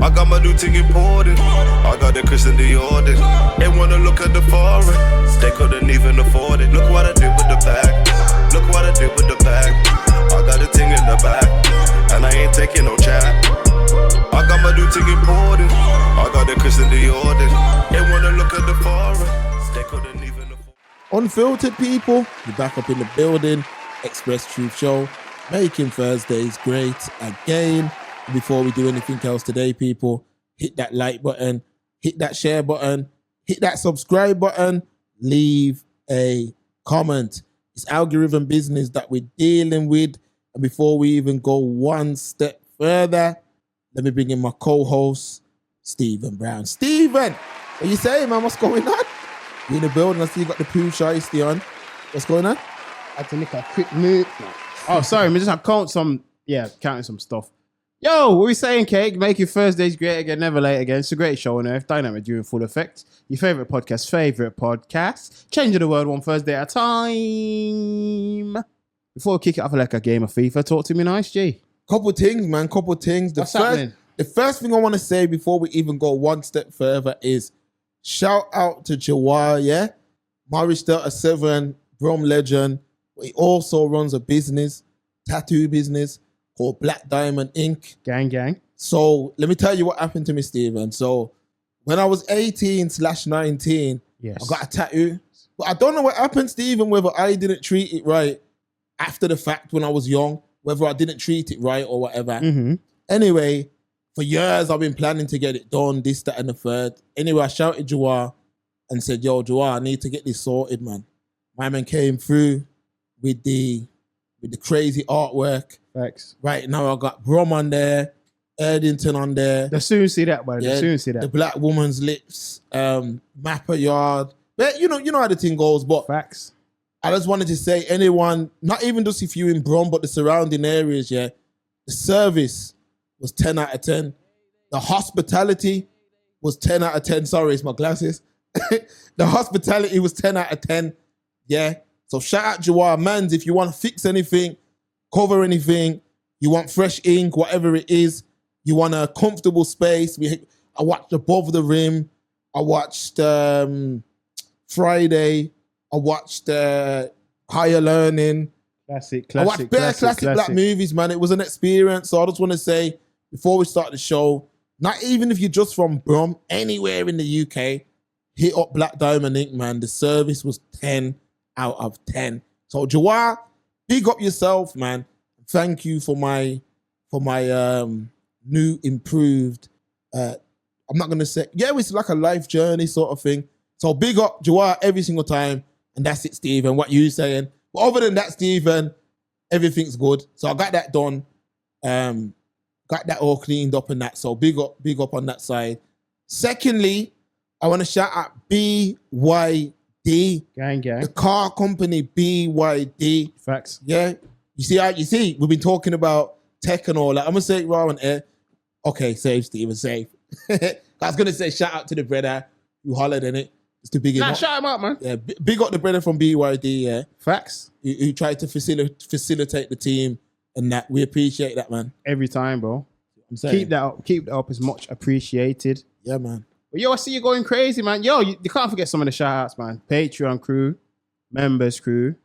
I got my new thing imported. I got the Chris in the order. They wanna look at the foreign. They couldn't even afford it. Look what I did with the bag. Look what I did with the bag. I got a thing in the back, and I ain't taking no chat. I got my new thing imported. I got the Chris in the order. They wanna look at the foreign. They couldn't even afford. Unfiltered people, you're back up in the building. Express Truth Show, making Thursdays great again. Before we do anything else today, people, hit that like button, hit that share button, hit that subscribe button, leave a comment. It's algorithm business that we're dealing with. And before we even go one step further, let me bring in my co-host, Stephen Brown. Stephen, what you saying, man? What's going on? You in the building? I see you got the poo shiesty on. What's going on? I had to make a quick move. Oh, sorry, I'm just counting some stuff. Yo, what we saying, Cake? Make your Thursdays great again, never late again. It's a great show on Earth. Dynamic during full effect. Your favourite podcast. Changing the world one Thursday at a time. Before we kick it off like a game of FIFA, talk to me nice, G. Couple things, man. Couple things. What's happening? The first thing I want to say before we even go one step further is shout out to Jamar, yeah? Morris 37, Brom legend. He also runs a business, tattoo business, called Black Diamond Inc. Gang. So let me tell you what happened to me, Stephen. So when I was 18/19, yes, I got a tattoo. But I don't know what happened, Stephen, whether I didn't treat it right after the fact when I was young, whether I didn't treat it right or whatever. Mm-hmm. Anyway, for years I've been planning to get it done, this, that, and the third. Anyway, I shouted Jawar and said, yo, Jawar, I need to get this sorted, man. My man came through with the crazy artwork. Thanks. Right now I got Brom on there, Erdington on there. They'll soon see that, man. They'll soon see that. The Black Woman's Lips, Mapper Yard. But you know how the thing goes. But facts. I just wanted to say, anyone, not even just if you in Brom, but the surrounding areas, yeah, the service was 10 out of 10. The hospitality was 10 out of 10. Sorry, it's my glasses. The hospitality was 10 out of 10. Yeah. So shout out Jawar, mans, if you want to fix anything, cover anything, you want fresh ink, whatever it is, you want a comfortable space. I watched Above the Rim. I watched Friday. I watched Higher Learning. Classic. I watched classic black movies, man. It was an experience. So I just want to say, before we start the show, not even if you're just from Brum, anywhere in the UK, hit up Black Diamond Inc., man. The service was 10 out of 10. So Jawar, big up yourself, man. Thank you for my new improved I'm not gonna say, yeah, it's like a life journey sort of thing. So big up Jawar every single time. And that's it, Stephen, what you saying. But other than that, Stephen, everything's good. So I got that done. Got that all cleaned up and that. So big up on that side. Secondly, I want to shout out BYD. Gang. The car company BYD. Facts. Yeah. You see, we've been talking about tech and all that. I'm gonna say it raw on air. Okay, safe, Stephen, safe. I was gonna say shout out to the brother who hollered in it. It's too big. Shout him out, man. Yeah, big up the brother from BYD. Yeah, facts. Who tried to facilitate the team and that. We appreciate that, man. Every time, bro. I'm saying. Keep that up. It's much appreciated. Yeah, man. But yo, I see you going crazy, man. Yo, you can't forget some of the shout outs, man. Patreon crew, members crew.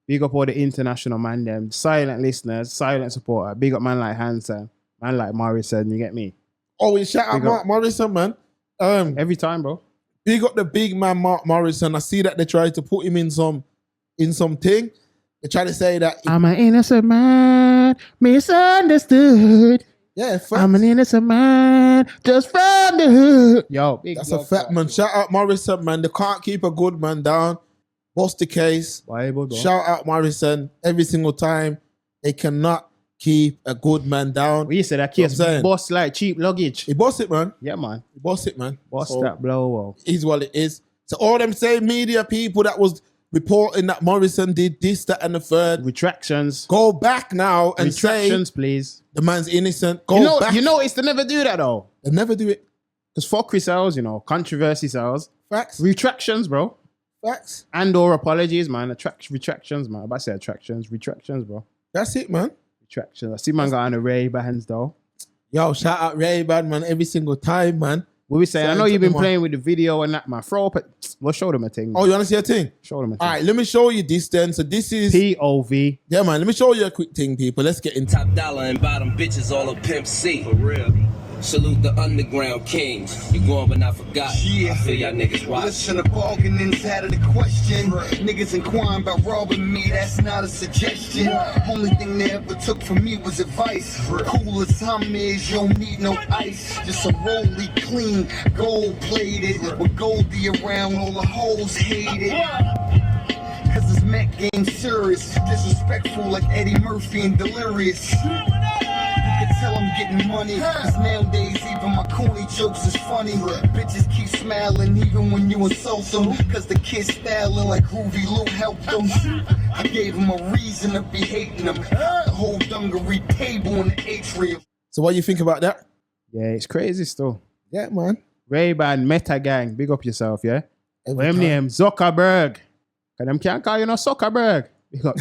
Big up all the international man, them silent listeners, silent supporter. Big up man like Hanson, man like Morrison. You get me? Oh, we shout out Mark Morrison, man. Every time, bro. Big up the big man Mark Morrison. I see that they tried to put him in something. They try to say that I'm an innocent man, misunderstood. Yeah, facts. I'm an innocent man, just from the hood. Yo, that's a fat man. Shout out Morrison, man. They can't keep a good man down. What's the case? Shout out Morrison every single time. They cannot keep a good man down. Well, you said that kid's boss like cheap luggage. He boss it, man. Yeah, man. He boss it, man. Boss so, that blow. Is what it is. So all them same media people that was reporting that Morrison did this, that, and the third. Retractions. Go back now and Retractions, say, please. The man's innocent. Go back. You notice they never do that, though. They never do it. Because fuckery sells, controversy sells. Facts. Retractions, bro. Facts. And or apologies, man. Retractions, man. I'm about to say retractions, bro. That's it, man. Retractions. I see man got on the Ray-Bans, though. Yo, shout out Ray-Ban, man, every single time, man. What we saying? I Shout know out you've to been them, playing with the video and that, man. Throw up it. Well, show them a thing. Oh, you want to see a thing? Show them a All thing. right, let me show you this then. So this is... POV. Yeah, man, let me show you a quick thing, people. Let's get into Top dollar and bottom bitches all of Pimp C. For real. Salute the underground kings. You going but not forgot. Yeah. I feel y'all niggas watch. Listen, the bargaining's out of the question. Niggas inquiring about robbing me, that's not a suggestion. Only thing they ever took from me was advice. Cool as I'm is, you don't need no ice. Just a rolly clean, gold plated. With Goldie around, all the hoes hate it. Cause this Mac game serious. Disrespectful like Eddie Murphy and Delirious. You can tell I'm getting money, cause nowadays even my corny jokes is funny. Bitches keep smiling even when you insult them, cause the kids styling like Groovy Lou helped them. I gave them a reason to be hating them. The whole dungaree table in the atrium. So what do you think about that? Yeah, it's crazy still. Yeah, man. Ray-Ban, Meta Gang, big up yourself, yeah? Every What time. name? Zuckerberg. Cause them can't call you no Zuckerberg.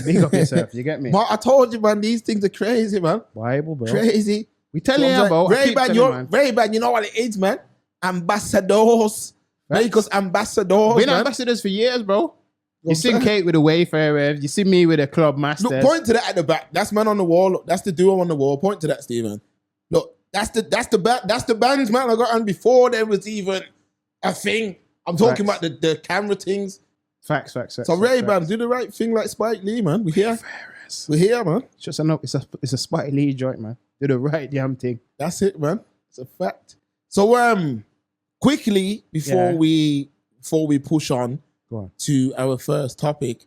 Big up yourself, you get me? But I told you, man, these things are crazy, man. Bible, bro. Crazy. We telling you So I'm about. like, I keep telling you, man. Ray-Ban, you know what it is, man? Ambassadors. Right. Make us ambassadors, Been man. ambassadors for years, bro. You I'm see saying. Kate with the Wayfarer, you see me with the Club Masters. Look, point to that at the back. That's man on the wall. Look, that's the duo on the wall. Point to that, Stephen. Look, that's the bands, man. I got on before there was even a thing. I'm talking Facts. about the camera things. Facts. So Ray-Ban, do the right thing like Spike Lee, man. We here. We're here, man. It's just it's a Spike Lee joint, man. Do the right damn thing. That's it, man. It's a fact. So quickly before Yeah. we push on Go on. to our first topic,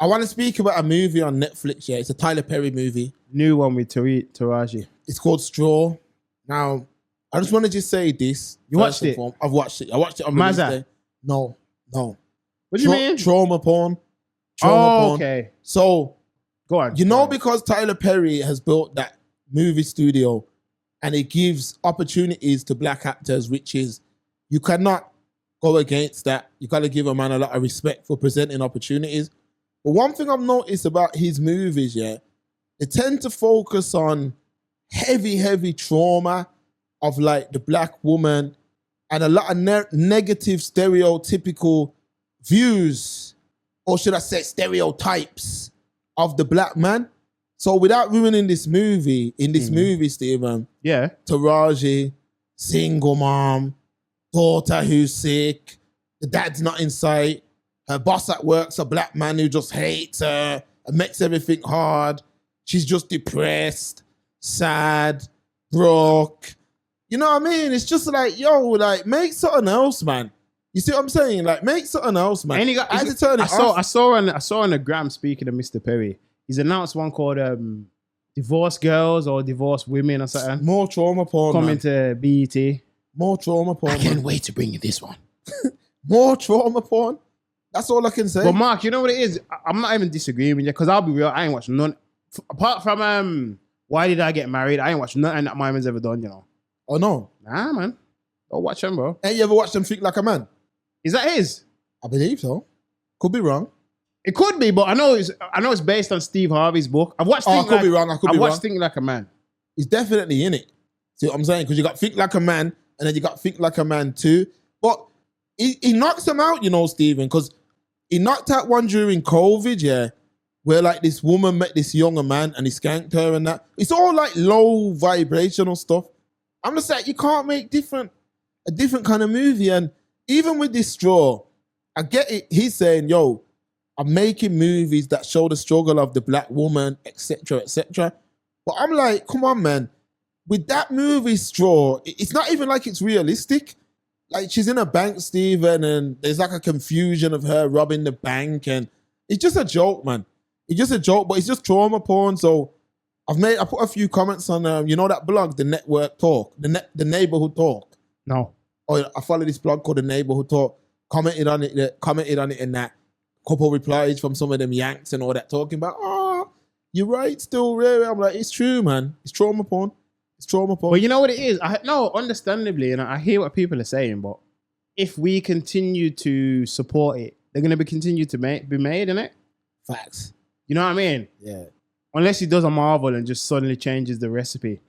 I want to speak about a movie on Netflix. Yeah, it's a Tyler Perry movie. New one with Taraji. It's called Straw. Now, I just want to just say this. You first watched and it? foremost. I've watched it. I watched it on Mazza? release day. No. What do you mean? Trauma porn. Oh, okay. So, Go on. you know, Go on. because Tyler Perry has built that movie studio and it gives opportunities to black actors, which is, you cannot go against that. You got to give a man a lot of respect for presenting opportunities. But one thing I've noticed about his movies, yeah, they tend to focus on heavy trauma of like the black woman and a lot of negative stereotypical views, or should I say stereotypes of the black man. So without ruining this movie, Stephen, Yeah. Taraji, single mom, daughter who's sick, the dad's not in sight, her boss at work's a black man who just hates her and makes everything hard. She's just depressed, sad, broke. You know what I mean? It's just like, yo, like, make something else, man. You see what I'm saying? Like, make something else, man. And he got, I had to turn it I off. saw on the gram, speaking of Mr. Perry, he's announced one called Divorced Girls or Divorced Women or something. More trauma porn, Coming man. to BET. More trauma porn, man. wait to bring you this one. More trauma porn. That's all I can say. But Mark, you know what it is? I'm not even disagreeing with you, because I'll be real, I ain't watched none. Apart from Why Did I Get Married, I ain't watched nothing that my man's ever done, you know. Oh, no. Nah, man. Don't watch him, bro. Ain't you ever watched them Think Like a Man? Is that his? I believe so. Could be wrong. It could be, but I know it's based on Steve Harvey's book. I've watched. Oh, I Think could Like, be wrong. I could be watched wrong. Think Like a Man. He's definitely in it. See what I'm saying? Because you got Think Like a Man and then you got Think Like a Man 2. But he knocks them out, you know, Stephen, because he knocked out one during COVID, yeah, where like this woman met this younger man and he skanked her and that. It's all like low vibrational stuff. I'm just like, you can't make a different kind of movie. And even with this Straw, I get it. He's saying, yo, I'm making movies that show the struggle of the black woman, etc., etc. But I'm like, come on, man. With that movie Straw, it's not even like it's realistic. Like, she's in a bank, Stephen, and there's like a confusion of her robbing the bank, and it's just a joke, man. It's just a joke, but it's just trauma porn. So I put a few comments on, you know that blog, the Network Talk, the Neighborhood Talk. No. Oh, I follow this blog called the Neighborhood Talk. Commented on it and that. Couple replies from some of them Yanks and all that, talking about, oh, you're right, still really. I'm like, it's true, man. It's trauma porn. It's trauma porn. But you know what it is? Understandably, and I hear what people are saying, but if we continue to support it, they're going to continue to be made, innit? Facts. You know what I mean? Yeah. Unless he does a Marvel and just suddenly changes the recipe.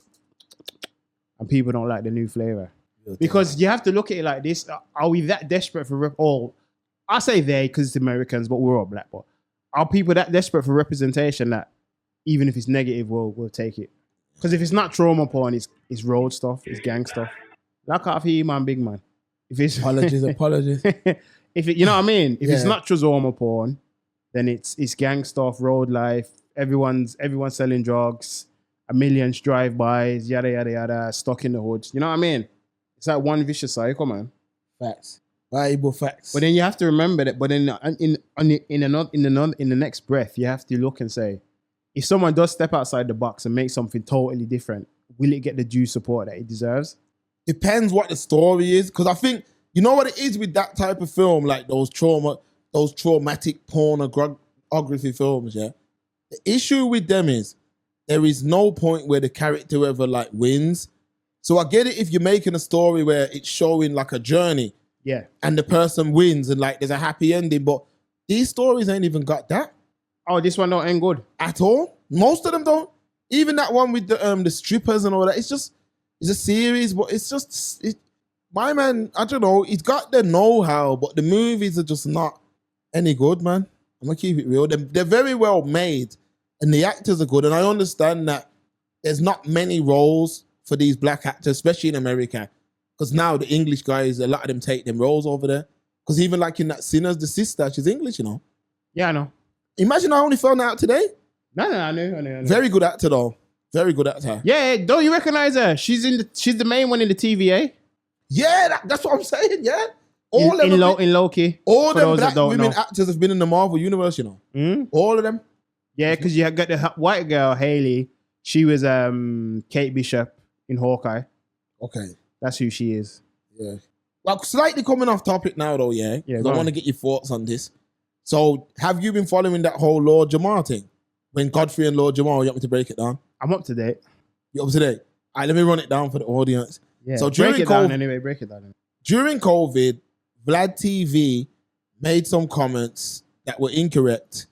and people don't like the new flavor. Because you have to look at it like this. Are we that desperate for I say they because it's Americans, but we're all black. But are people that desperate for representation that even if it's negative, we'll take it? Because if it's not trauma porn, it's road stuff, it's gang stuff. Like half you, man, big man. If it's Apologies. if it, you know what I mean? If it's not trauma porn, then it's gang stuff, road life. Everyone's selling drugs, a million drive-bys, yada yada yada, stuck in the hood. You know what I mean? It's like one vicious cycle, man. Facts. Valuable facts. But then you have to remember that. But then in the next breath, you have to look and say, if someone does step outside the box and make something totally different, will it get the due support that it deserves? Depends what the story is, because I think you know what it is with that type of film, like those traumatic pornography films. Yeah, the issue with them is there is no point where the character ever like wins. So I get it if you're making a story where it's showing like a journey, yeah, and the person wins and like there's a happy ending, but these stories ain't even got that. Oh, this one don't end good at all. Most of them don't. Even that one with the strippers and all that. It's a series, but it's just my man. I don't know. He's got the know-how, but the movies are just not any good, man. I'm gonna keep it real. They're very well made, and the actors are good. And I understand that there's not many roles for these black actors, especially in America, because now the English guys, a lot of them take them roles over there. Because even like in that Sinners, the sister, she's English, you know. Yeah, I know. Imagine I only found out today. No, I knew. Very good actor though. Very good actor. Yeah, don't you recognize her? She's the main one in the TVA. Yeah, that's what I'm saying. Yeah, in Loki. All them black women actors have been in the Marvel universe. You know, all of them. Yeah, because you got the white girl Haley. She was Kate Bishop in Hawkeye. Okay, that's who she is. Yeah. Well, slightly coming off topic now though. Yeah. I want to get your thoughts on this. So, have you been following that whole Lord Jamar thing? When Godfrey and Lord Jamar, you want me to break it down? I'm up to date. You're up to date? All right, let me run it down for the audience. Yeah, so break it down anyway. Break it down. During COVID, VladTV made some comments that were incorrect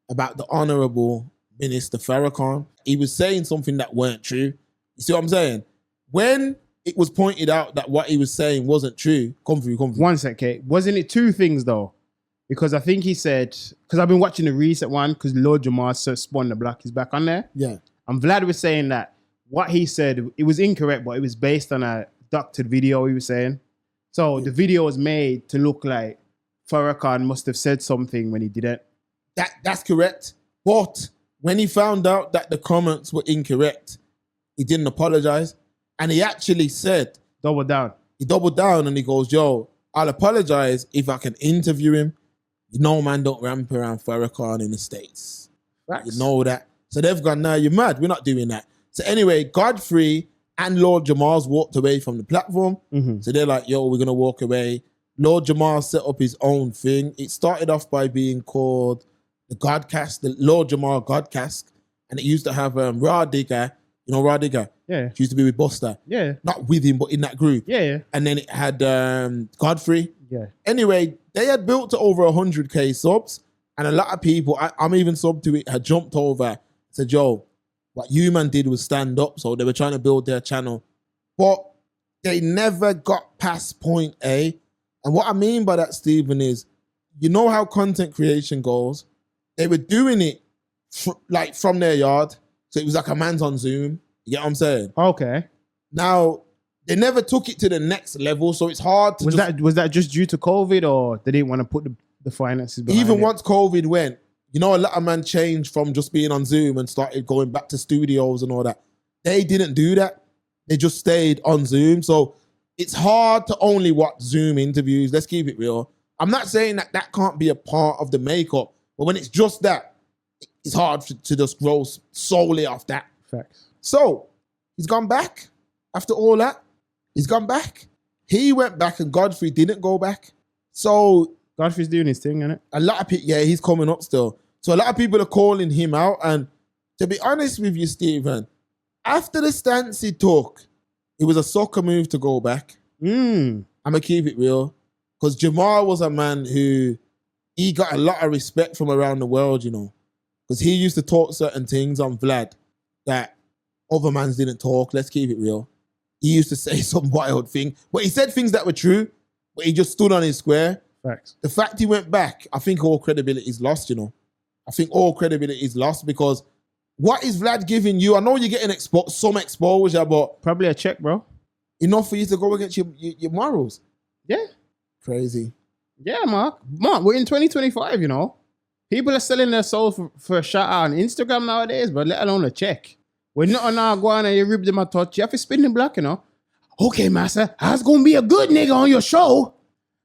about the Honourable Minister Farrakhan. He was saying something that weren't true. You see what I'm saying? When it was pointed out that what he was saying wasn't true, come through. 1 sec, Kate. Wasn't it two things though? Because I think he said, because I've been watching the recent one, because Lord Jamar Spawn the Black is back on there. Yeah. And Vlad was saying that what he said, it was incorrect, but it was based on a doctored video, he was saying. So the video was made to look like Farrakhan must have said something when he didn't. That's correct. But when he found out that the comments were incorrect, he didn't apologize. And he actually said... Double down. He doubled down and he goes, yo, I'll apologize if I can interview him. You know, man, don't ramp around Farrakhan in the States. Facts. You know that. So they've gone, nah, you're mad. We're not doing that. So anyway, Godfrey and Lord Jamar's walked away from the platform. Mm-hmm. So they're like, yo, we're going to walk away. Lord Jamar set up his own thing. It started off by being called the Godcast, the Lord Jamar Godcast. And it used to have Raw Digger. You know Raw Digger? Yeah. She used to be with Buster. Yeah. Not with him, but in that group. Yeah. And then it had Godfrey. Yeah. Anyway, they had built to over 100K subs. And a lot of people, I'm even subbed to it, had jumped over, said, yo, what you man did was stand up. So they were trying to build their channel. But they never got past point A. And what I mean by that, Stephen, is, you know how content creation goes? They were doing it from their yard. So it was like a man's on Zoom. You get what I'm saying? Okay. Now, they never took it to the next level. So it's hard to Was that just due to COVID, or they didn't want to put the finances behind even it? Once COVID went, you know, a lot of man changed from just being on Zoom and started going back to studios and all that. They didn't do that. They just stayed on Zoom. So it's hard to only watch Zoom interviews. Let's keep it real. I'm not saying that can't be a part of the makeup, but when it's just that, it's hard to just grow solely off that. Facts. So he's gone back after all that. He's gone back. He went back and Godfrey didn't go back. So Godfrey's doing his thing, innit? a lot of people, yeah, he's coming up still. So a lot of people are calling him out. And to be honest with you, Stephen, after the stance he took, it was a soccer move to go back. I'm going to keep it real. Because Jamar was a man who, he got a lot of respect from around the world, you know. Because he used to talk certain things on Vlad that other mans didn't talk. Let's keep it real. he used to say some wild thing. But he said things that were true, but he just stood on his square. Facts. The fact he went back, I think all credibility is lost, you know. I think all credibility is lost because what is Vlad giving you? I know you're getting some exposure, but Probably a check, bro. enough for you to go against your morals. Yeah. Crazy. Yeah, Mark, we're in 2025, you know. People are selling their soul for a shout out on Instagram nowadays, but let alone a check. When not on our go on and you rip them a touch, you have to spin them black, you know. Okay, massa, how's gonna be a good nigga on your show?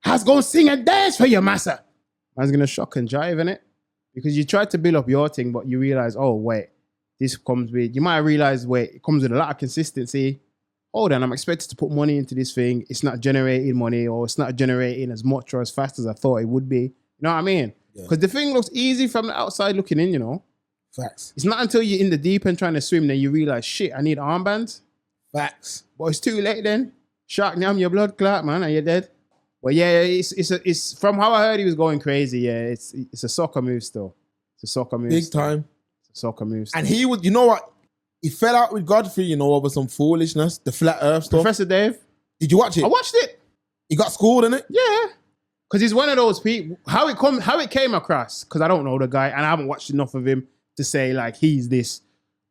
How's gonna sing and dance for you, massa? Man's gonna shock and jive, innit? Because you tried to build up your thing, but you realize, oh, wait, this comes with, you might realize, wait, it comes with a lot of consistency. Hold on, I'm expected to put money into this thing. It's not generating money or it's not generating as much or as fast as I thought it would be. You know what I mean? Because the thing looks easy from the outside looking in, you know? Facts. It's not until you're in the deep end trying to swim that you realize, shit, I need armbands. Facts. But it's too late then. Shark now, your blood clot, man, and you're dead. But yeah, it's from how I heard he was going crazy. Yeah, it's a soccer move still. It's a soccer move. Big time. It's a soccer move. And he would, you know what? He fell out with Godfrey, you know, over some foolishness, the flat earth stuff. Professor Dave. Did you watch it? I watched it. He got schooled, innit? Yeah. Because he's one of those people. How it came across, because I don't know the guy and I haven't watched enough of him to say like he's this.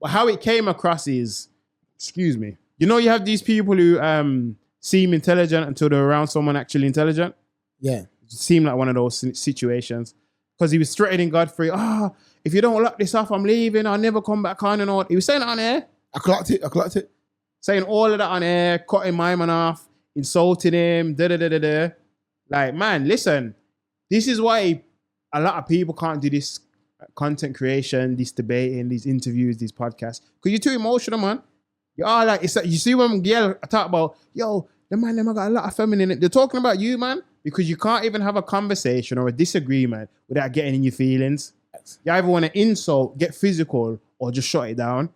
But how it came across is, excuse me, you know, you have these people who seem intelligent until they're around someone actually intelligent. Yeah. It seemed like one of those situations. Because he was threatening Godfrey, if you don't lock this off, I'm leaving, I'll never come back on and all. He was saying it on air. I clocked it. Saying all of that on air, cutting my man off, insulting him, da-da-da-da-da. Like, man, listen, this is why a lot of people can't do this content creation, this debating, these interviews, these podcasts. Because you're too emotional, man. You are like, it's like, you see when Gail talk about, yo, the man, them got a lot of feminine. They're talking about you, man, because you can't even have a conversation or a disagreement without getting in your feelings. You either want to insult, get physical, or just shut it down.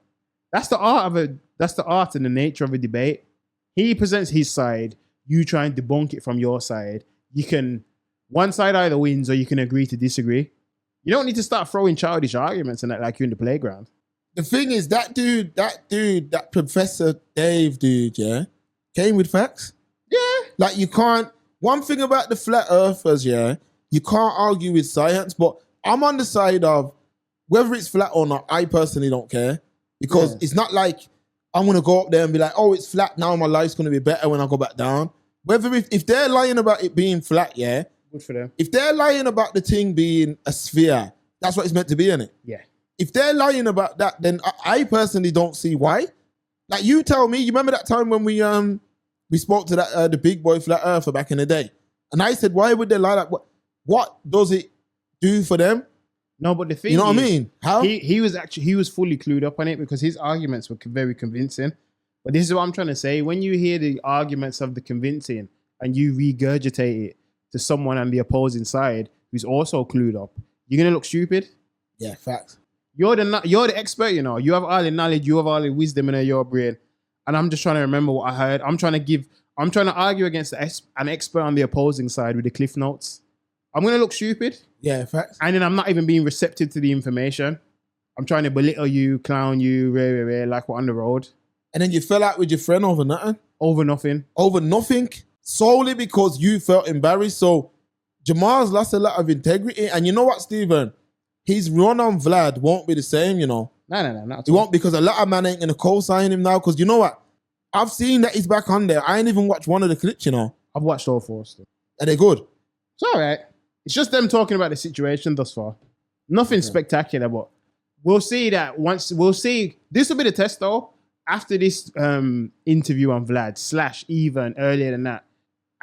That's the art and the nature of a debate. He presents his side, you try and debunk it from your side. You can, one side either wins or you can agree to disagree. You don't need to start throwing childish arguments and that like you're in the playground. The thing is, that Professor Dave dude, yeah, came with facts. Yeah. Like you can't, one thing about the flat earthers, yeah, you can't argue with science, but I'm on the side of whether it's flat or not, I personally don't care. Because it's not like I'm going to go up there and be like, oh, it's flat now, my life's going to be better when I go back down. Whether if they're lying about it being flat, yeah. Good for them. If they're lying about the thing being a sphere, that's what it's meant to be, innit? Yeah. If they're lying about that, then I personally don't see why. Like you tell me, you remember that time when we spoke to that the big boy flat earther back in the day? And I said, why would they lie? Like, what does it do for them? No, but the thing, you know what I mean? How he was fully clued up on it because his arguments were very convincing. But this is what I'm trying to say: when you hear the arguments of the convincing and you regurgitate it to someone on the opposing side who's also clued up, you're gonna look stupid. Yeah, facts. You're the expert, you know. You have all the knowledge, you have all the wisdom in your brain, and I'm just trying to remember what I heard. I'm trying to argue against an expert on the opposing side with the cliff notes. I'm going to look stupid. Yeah, facts. And then I'm not even being receptive to the information. I'm trying to belittle you, clown you, like we're on the road. And then you fell out with your friend over nothing? Over nothing. Over nothing? Solely because you felt embarrassed. So Jamar's lost a lot of integrity. And you know what, Stephen? His run on Vlad won't be the same, you know. No, not at It all. won't, because a lot of man ain't going to co-sign him now. Because you know what? I've seen that he's back on there. I ain't even watched one of the clips, you know. I've watched all four still. Are they good? It's all right. It's just them talking about the situation thus far. Nothing spectacular, but we'll see that once. We'll see. This will be the test, though. After this interview on Vlad / even earlier than that,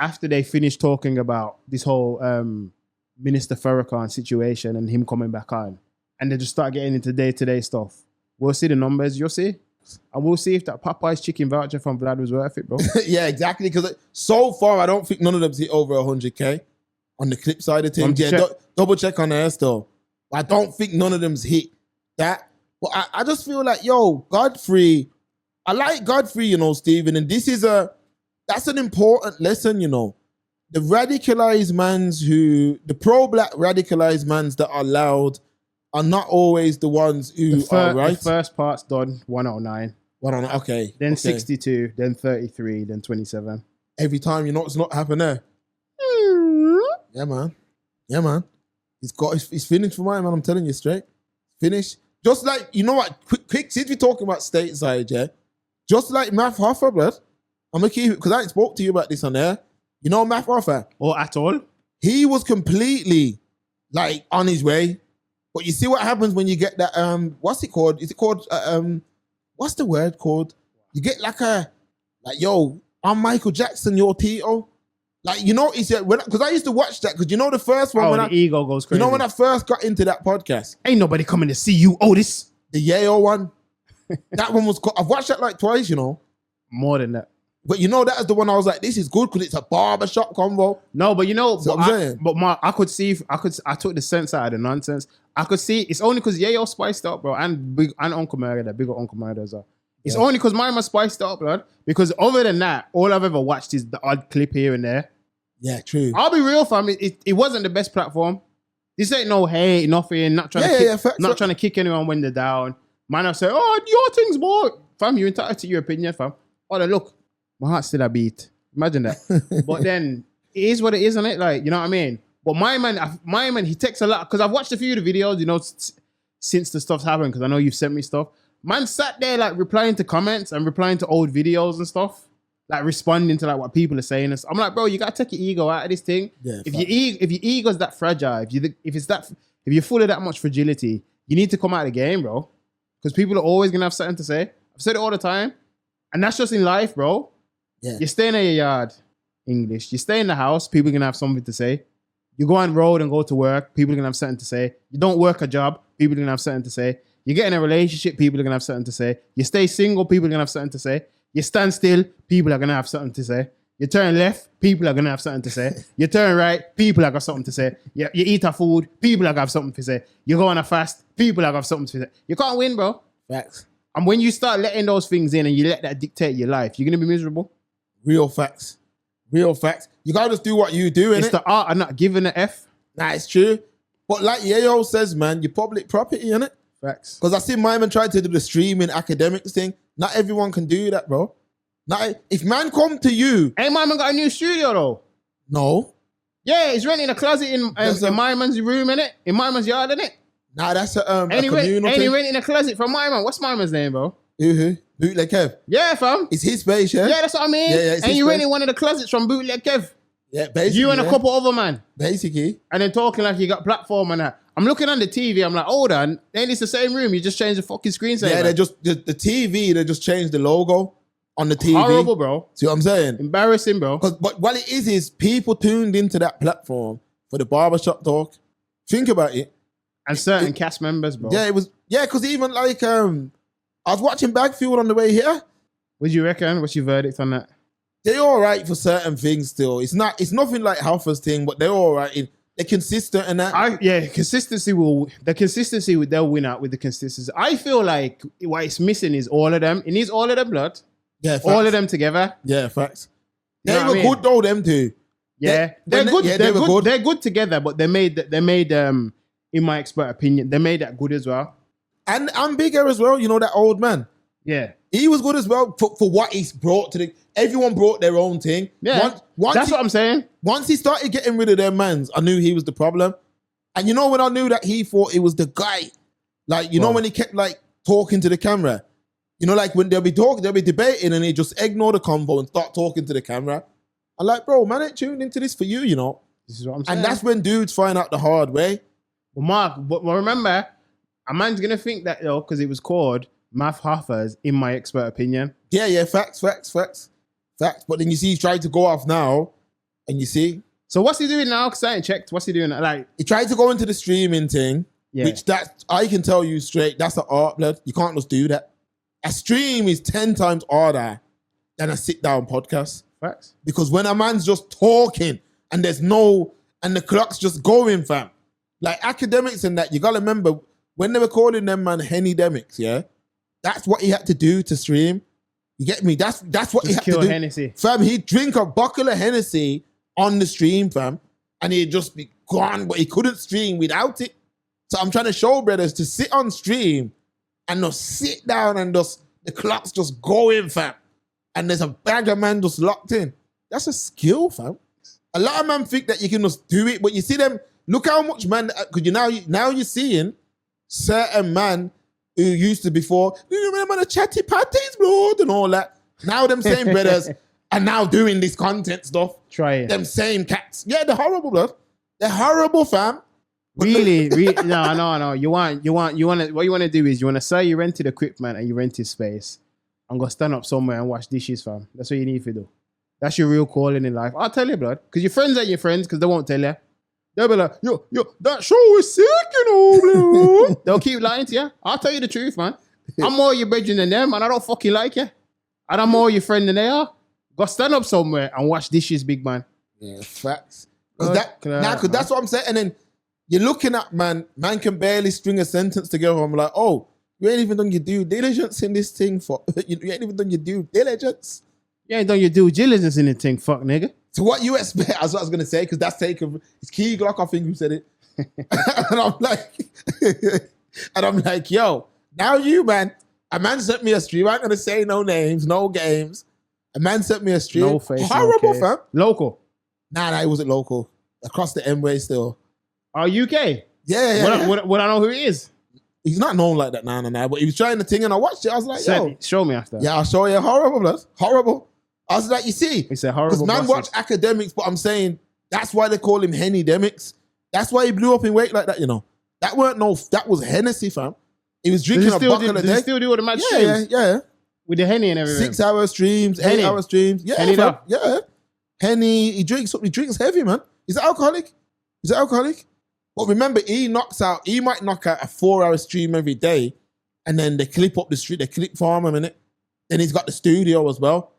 after they finish talking about this whole Minister Farrakhan situation and him coming back on, and they just start getting into day-to-day stuff, we'll see the numbers. You'll see. And we'll see if that Popeye's chicken voucher from Vlad was worth it, bro. Yeah, exactly. Because so far, I don't think none of them's hit over 100K on the clip side of things. Yeah, double check on the hair still. I don't think none of them's hit that. But I just feel like, yo, Godfrey, I like Godfrey, you know, Stephen, and that's an important lesson, you know. The radicalized mans the pro-black radicalized mans that are loud are not always the ones who are right. The first part's done, 109. What on? Okay. then okay. 62, then 33, then 27. Every time, you know what's not happened there? Yeah, man. Yeah, man. He's finished for mine, man. I'm telling you straight. Finished. Just like, you know what? Quick, since we're talking about stateside, yeah? Just like Mufasa, blood. I'm going to keep it, because I ain't spoke to you about this on there. You know Mufasa? Or at all? He was completely, like, on his way. But you see what happens when you get that, what's it called? Is it called, what's the word called? You get like yo, I'm Michael Jackson, you're Tito. Like, you know, because I used to watch that, because you know the first one, when the ego goes crazy. You know when I first got into that podcast? Ain't nobody coming to see you, Otis. The Yayo one. That one was, I've watched that like twice, you know. More than that. But you know, that is the one I was like, this is good because it's a barbershop convo. No, but you know, what I'm saying? I could see, I took the sense out of the nonsense. I could see, it's only because Yayo spiced up, bro, and Uncle Murder, bigger Uncle Murder as well. It's only because mine was spiced up, blood. Because other than that, all I've ever watched is the odd clip here and there. Yeah, true. I'll be real, fam. It wasn't the best platform. This ain't no hate, nothing. Not trying to kick anyone when they're down. Man, I say, oh, your thing's more. Fam, you're entitled to your opinion, fam. Oh, look, my heart's still a beat. Imagine that. But then it is what it is, isn't it? Like, you know what I mean? But my man, he takes a lot, because I've watched a few of the videos, you know, since the stuff's happened, because I know you've sent me stuff. Man sat there like replying to comments and replying to old videos and stuff, like responding to like what people are saying. I'm like, bro, you gotta take your ego out of this thing. Yeah, if your ego's that fragile, if you're full of that much fragility, you need to come out of the game, bro. Because people are always gonna have something to say. I've said it all the time, and that's just in life, bro. Yeah, you're staying in your yard, English. You stay in the house, people are gonna have something to say. You go on the road and go to work, people are gonna have something to say. You don't work a job, people are gonna have something to say. You get in a relationship, people are gonna have something to say. You stay single, people are gonna have something to say. You stand still, people are gonna have something to say. You turn left, people are gonna have something to say. You turn right, people are got something to say. You eat a food, people are gonna have something to say. You go on a fast, people are gonna have something to say. You can't win, bro. Facts. And when you start letting those things in and you let that dictate your life, you're gonna be miserable. Real facts. Real facts. You gotta just do what you do, innit? It's the art of not giving an F. Nah, it's true. But like Yayo says, man, you're public property, innit? Facts. Because I see my man try to do the streaming academics thing. Not everyone can do that, bro. Not if man come to you. Ain't my man got a new studio though? No. Yeah, he's renting a closet in my man's room, innit? In my man's yard, innit? Nah, that's a ain't communal he renting a closet from my man? What's my man's name, bro? Bootleg Kev. Yeah, fam. It's his space, yeah? Yeah, that's what I mean. Yeah, and you renting one of the closets from Bootleg Kev. Yeah, basically. You and a couple other man. Basically. And then talking like you got platform and that. I'm looking on the TV, I'm like, hold on, ain't this the same room? You just changed the fucking screensaver. Yeah, they just, the TV, they just changed the logo on the TV. Horrible, bro. See what I'm saying? Embarrassing, bro. But what it is people tuned into that platform for the barbershop talk. Think about it. And certain cast members, bro. Yeah, it was, because even like, I was watching Bagfield on the way here. What do you reckon? What's your verdict on that? They're all right for certain things still. It's nothing like Halfa's thing, but they're all right. They're consistent and that. They'll win out with the consistency. I feel like what it's missing is all of them. It needs all of them, blood. Yeah, facts. All of them together. Yeah, facts. You They were good though, them two. Yeah, they're good. Yeah, they're good. They're good together, but they made in my expert opinion, they made that good as well. And bigger as well. You know that old man. Yeah, he was good as well for what he's brought to the. Everyone brought their own thing. Yeah, that's what I'm saying. Once he started getting rid of their mans, I knew he was the problem. And you know when I knew that he thought it was the guy, like you know when he kept like talking to the camera, you know like when they'll be debating, and he just ignore the convo and start talking to the camera. I'm like, bro, man, ain't tuned into this for you, you know. This is what I'm saying. And that's when dudes find out the hard way. Well, Mark, but remember, a man's gonna think that though because it was called Math Haffers, in my expert opinion. Yeah, facts. But then you see he's trying to go off now, and you see. So what's he doing now? Because I ain't checked. What's he doing? Like he tried to go into the streaming thing, which I can tell you straight, that's an art, blood. You can't just do that. A stream is 10 times harder than a sit-down podcast. Facts. Because when a man's just talking and and the clock's just going, fam. Like academics and that, you gotta remember when they were calling them man Henny-demics, yeah? That's what he had to do to stream. You get me? That's what he had to do. Hennessy. Fam, he'd drink a buckle of Hennessy on the stream, fam, and he'd just be gone, but he couldn't stream without it. So I'm trying to show brothers to sit on stream and just sit down and just the clock's just going, fam. And there's a bag of man just locked in. That's a skill, fam. A lot of men think that you can just do it, but you see them, look how much man, because now you're seeing certain man who used to before, you remember the chatty patties, blood, and all that. Now them same brothers are now doing this content stuff. Try it. Them same cats. Yeah, they're horrible, blood. They're horrible, fam. Really, no. You want what you want to do is you want to sell your rented equipment and your rented space and go stand up somewhere and wash dishes, fam. That's what you need to do. That's your real calling in life. I'll tell you, blood. Because your friends ain't your friends because they won't tell you. They'll be like, yo, that show is sick, you know, blood. They'll keep lying to you. I'll tell you the truth, man. I'm more your brethren than them and I don't fucking like you. And I'm more your friend than they are. Go stand up somewhere and wash dishes, big man. Yeah, facts. Because that's what I'm saying. And then you're looking at man can barely string a sentence together. I'm like, oh, you ain't even done your due diligence in this thing for you ain't even done your due diligence. You ain't done your due diligence in the thing, fuck nigga. So what you expect, that's what I was gonna say, because that's taken, it's Key Glock, I think, who said it. and I'm like, yo, now you, man, a man sent me a stream. I ain't gonna say no names, no games. A man sent me a stream. No face, horrible, no fam. Local. Nah, it wasn't local. Across the M-way still. Oh, UK? Yeah. Would I know who he is? He's not known like that, nah. But he was trying the thing and I watched it. I was like, yo. Show me after. Yeah, I'll show you. Horrible, blood. Horrible. I was like, you see. He said horrible. Because man watch academics, but I'm saying that's why they call him Henny-demics. That's why he blew up in weight like that, you know. That was Hennessy, fam. He was drinking a bucket a day. Does he still do all the mad streams? Yeah. With the Henny and everything. 6 hour streams, Henny. 8 hour streams. Yeah, Henny fam. Yeah. Henny, he drinks heavy, man. He's an alcoholic. But remember, he might knock out a 4 hour stream every day, and then they clip up the street, they clip farm him in it. Then he's got the studio as well.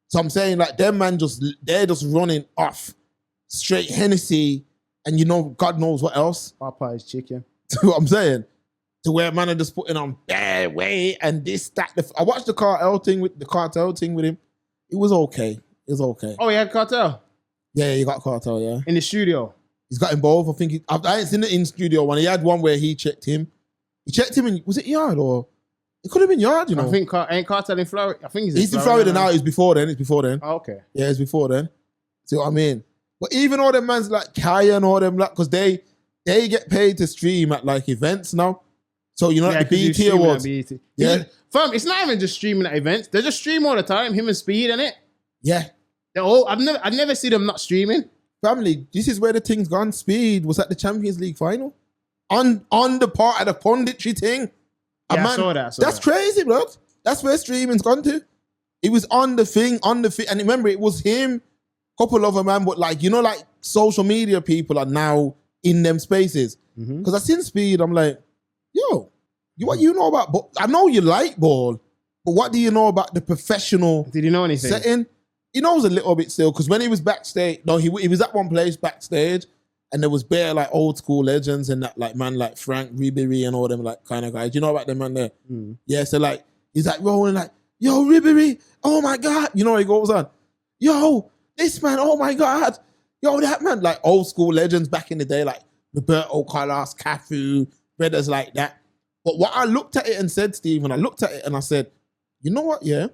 So I'm saying, like, them man they're just running off straight Hennessy, and you know, God knows what else. Popeye's chicken. To what I'm saying. To where man are just putting on bare weight and this, that. I watched the cartel thing with him. It was okay. Oh, he had cartel? Yeah, he got cartel, yeah. In the studio? He's got him both. I think I ain't seen it in studio one. He had one where he checked him. He checked him in, was it Yard or? It could have been Yard, you know. I think ain't cartel in Florida. I think he's in Florida now. He's before then. Oh, okay. Yeah, it's before then. See what I mean? But even all them mans like Kaya and all them, like, because they get paid to stream at like events now. So you know, like the BT Awards. Yeah. Fam, it's not even just streaming at events. They just stream all the time. Him and Speed, innit? Yeah. I've never seen them not streaming. Family, this is where the thing's gone. Speed was at the Champions League final. On the part of the punditry thing. Yeah, I saw that. That's crazy, bro. That's where streaming's gone to. It was on the thing. And remember, it was him, couple of them, man, but like, you know, like social media people are now in them spaces. Because I seen Speed, I'm like, yo, what you know about, but I know you like ball, but what do you know about the professional Did you know anything? setting? He knows a little bit still, because when he was backstage, he was at one place backstage, and there was bare like old school legends and that, like man like Frank Ribery and all them like kind of guys. You know about them man there? Yeah, so like he's like rolling like, yo, Ribery, oh my God. You know, he goes on, yo, this man, oh my God. Yo, that man, like old school legends back in the day, like Roberto Carlos, Cafu, brothers like that. But what I looked at it and said, Stephen, I looked at it and I said, you know what, yeah?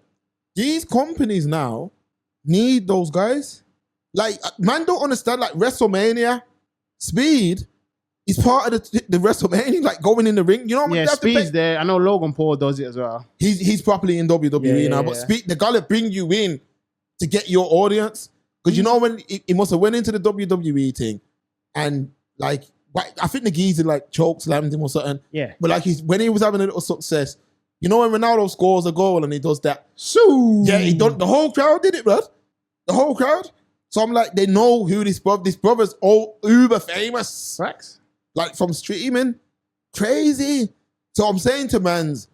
These companies now need those guys. Like, man don't understand, like WrestleMania, Speed is part of the WrestleMania, like going in the ring. You know what? Yeah, Speed's there. I know Logan Paul does it as well. He's properly in WWE now, but Speed, the guy that bring you in to get your audience. Because you know when he must have went into the WWE thing and like, I think the geezer like choke slammed him or something. Yeah. But like when he was having a little success, you know when Ronaldo scores a goal and he does that. So yeah, he done. The whole crowd did it, bro. The whole crowd. So I'm like, they know who this brother's all uber famous. Facts. Like from streaming, crazy. So I'm saying to mans,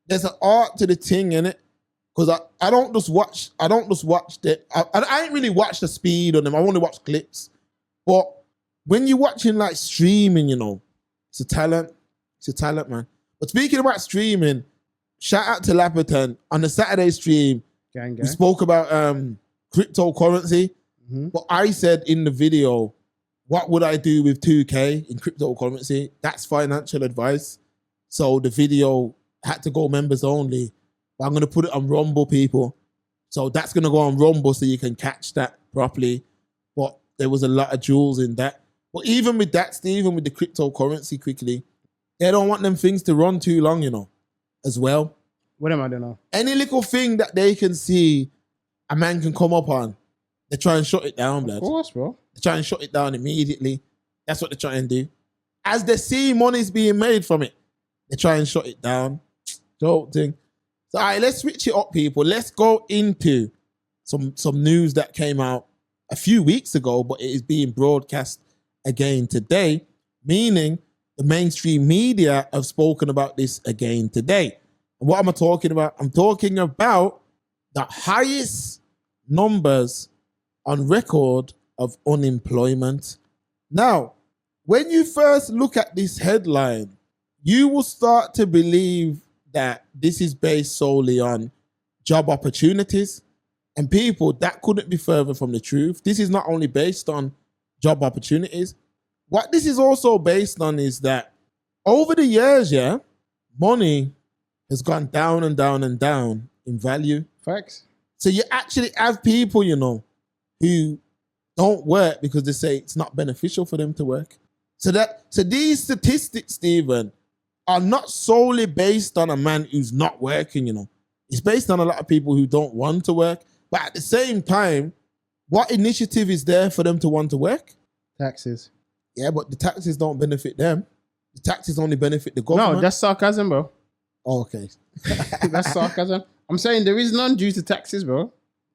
there's an art to the thing in it. Because I don't just watch the, I ain't really watch the Speed on them. I want to watch clips. But when you're watching like streaming, you know, it's a talent, man. But speaking about streaming, shout out to Laperton. On the Saturday stream, gang. we spoke about cryptocurrency. But I said in the video, what would I do with 2K in cryptocurrency? That's financial advice. So the video had to go members only. but I'm going to put it on Rumble, people. So that's going to go on Rumble so you can catch that properly. But there was a lot of jewels in that. But even with that, Stephen, with the cryptocurrency quickly, they don't want them things to run too long, you know, as well. What am I doing now? Any little thing that they can see a man can come up on, they try and shut it down, blood. Of course, bro. They try and shut it down immediately. That's what they try and do. As they see money's being made from it, they try and shut it down. Don't think. So, all right, let's switch it up, people. Let's go into some news that came out a few weeks ago, but it is being broadcast again today, meaning the mainstream media have spoken about this again today. And what am I talking about? I'm talking about the highest numbers on record of unemployment. Now, when you first look at this headline, you will start to believe that this is based solely on job opportunities. And people, that couldn't be further from the truth. This is not only based on job opportunities. What this is also based on is that over the years, money has gone down and down and down in value. Facts. So you actually have people, you know, who don't work because they say it's not beneficial for them to work. So these statistics, Stephen, are not solely based on a man who's not working, you know. It's based on a lot of people who don't want to work. But at the same time, what initiative is there for them to want to work? Taxes. Yeah, but the taxes don't benefit them. The taxes only benefit the government. No, that's sarcasm, bro. Oh, okay. That's sarcasm. I'm saying there is none due to taxes, bro.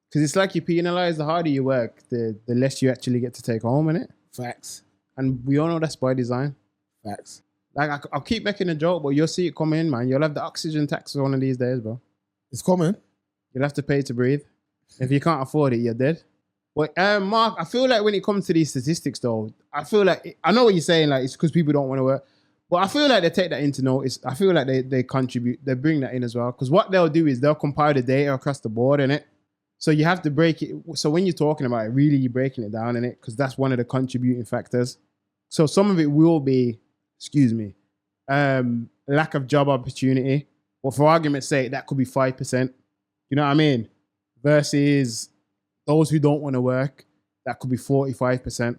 Because it's like you penalize the harder you work, the less you actually get to take home, innit? Facts. And we all know that's by design. Facts. Like, I'll keep making a joke, but you'll see it come in, man. You'll have the oxygen tax one of these days, bro. It's coming. You'll have to pay to breathe. If you can't afford it, you're dead. But Mark, I feel like when it comes to these statistics, though, I feel like, I know what you're saying, like it's because people don't want to work. But I feel like they take that into notice. I feel like they contribute, they bring that in as well. Because what they'll do is they'll compile the data across the board, innit? So you have to break it. So when you're talking about it, really you're breaking it down, innit? Because that's one of the contributing factors. So some of it will be, lack of job opportunity. But for argument's sake, that could be 5%. You know what I mean? Versus those who don't want to work, that could be 45%.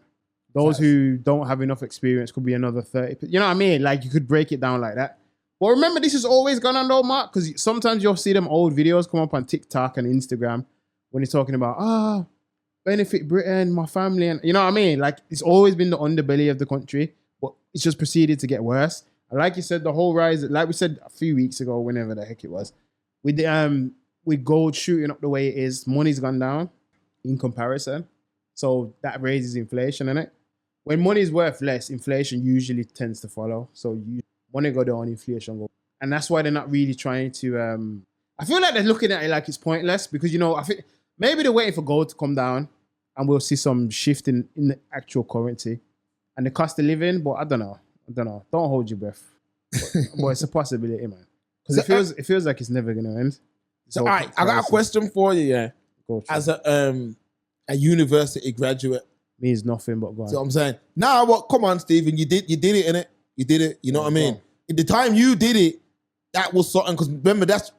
Those who don't have enough experience could be another 30%. You know what I mean? Like you could break it down like that. But remember, this has always gone on though, Mark, because sometimes you'll see them old videos come up on TikTok and Instagram when you're talking about, benefit Britain, my family, and you know what I mean? Like it's always been the underbelly of the country, but it's just proceeded to get worse. And like you said, the whole rise, like we said a few weeks ago, whenever the heck it was, with gold shooting up the way it is, money's gone down in comparison. So that raises inflation, innit? When money's worth less, inflation usually tends to follow. So money go down, inflation go. And that's why they're not really trying to... I feel like they're looking at it like it's pointless because, you know, I think maybe they're waiting for gold to come down and we'll see some shift in the actual currency and the cost of living. But I don't know. Don't hold your breath. But it's a possibility, man. Because it feels like it's never going to end. So, all right, I got a question for you, yeah. As a university graduate. Means nothing, but go on. So I'm saying, nah, well, come on, Stephen, you did it, innit? You did it, you know what I mean? At the time you did it, that was something, because remember, that's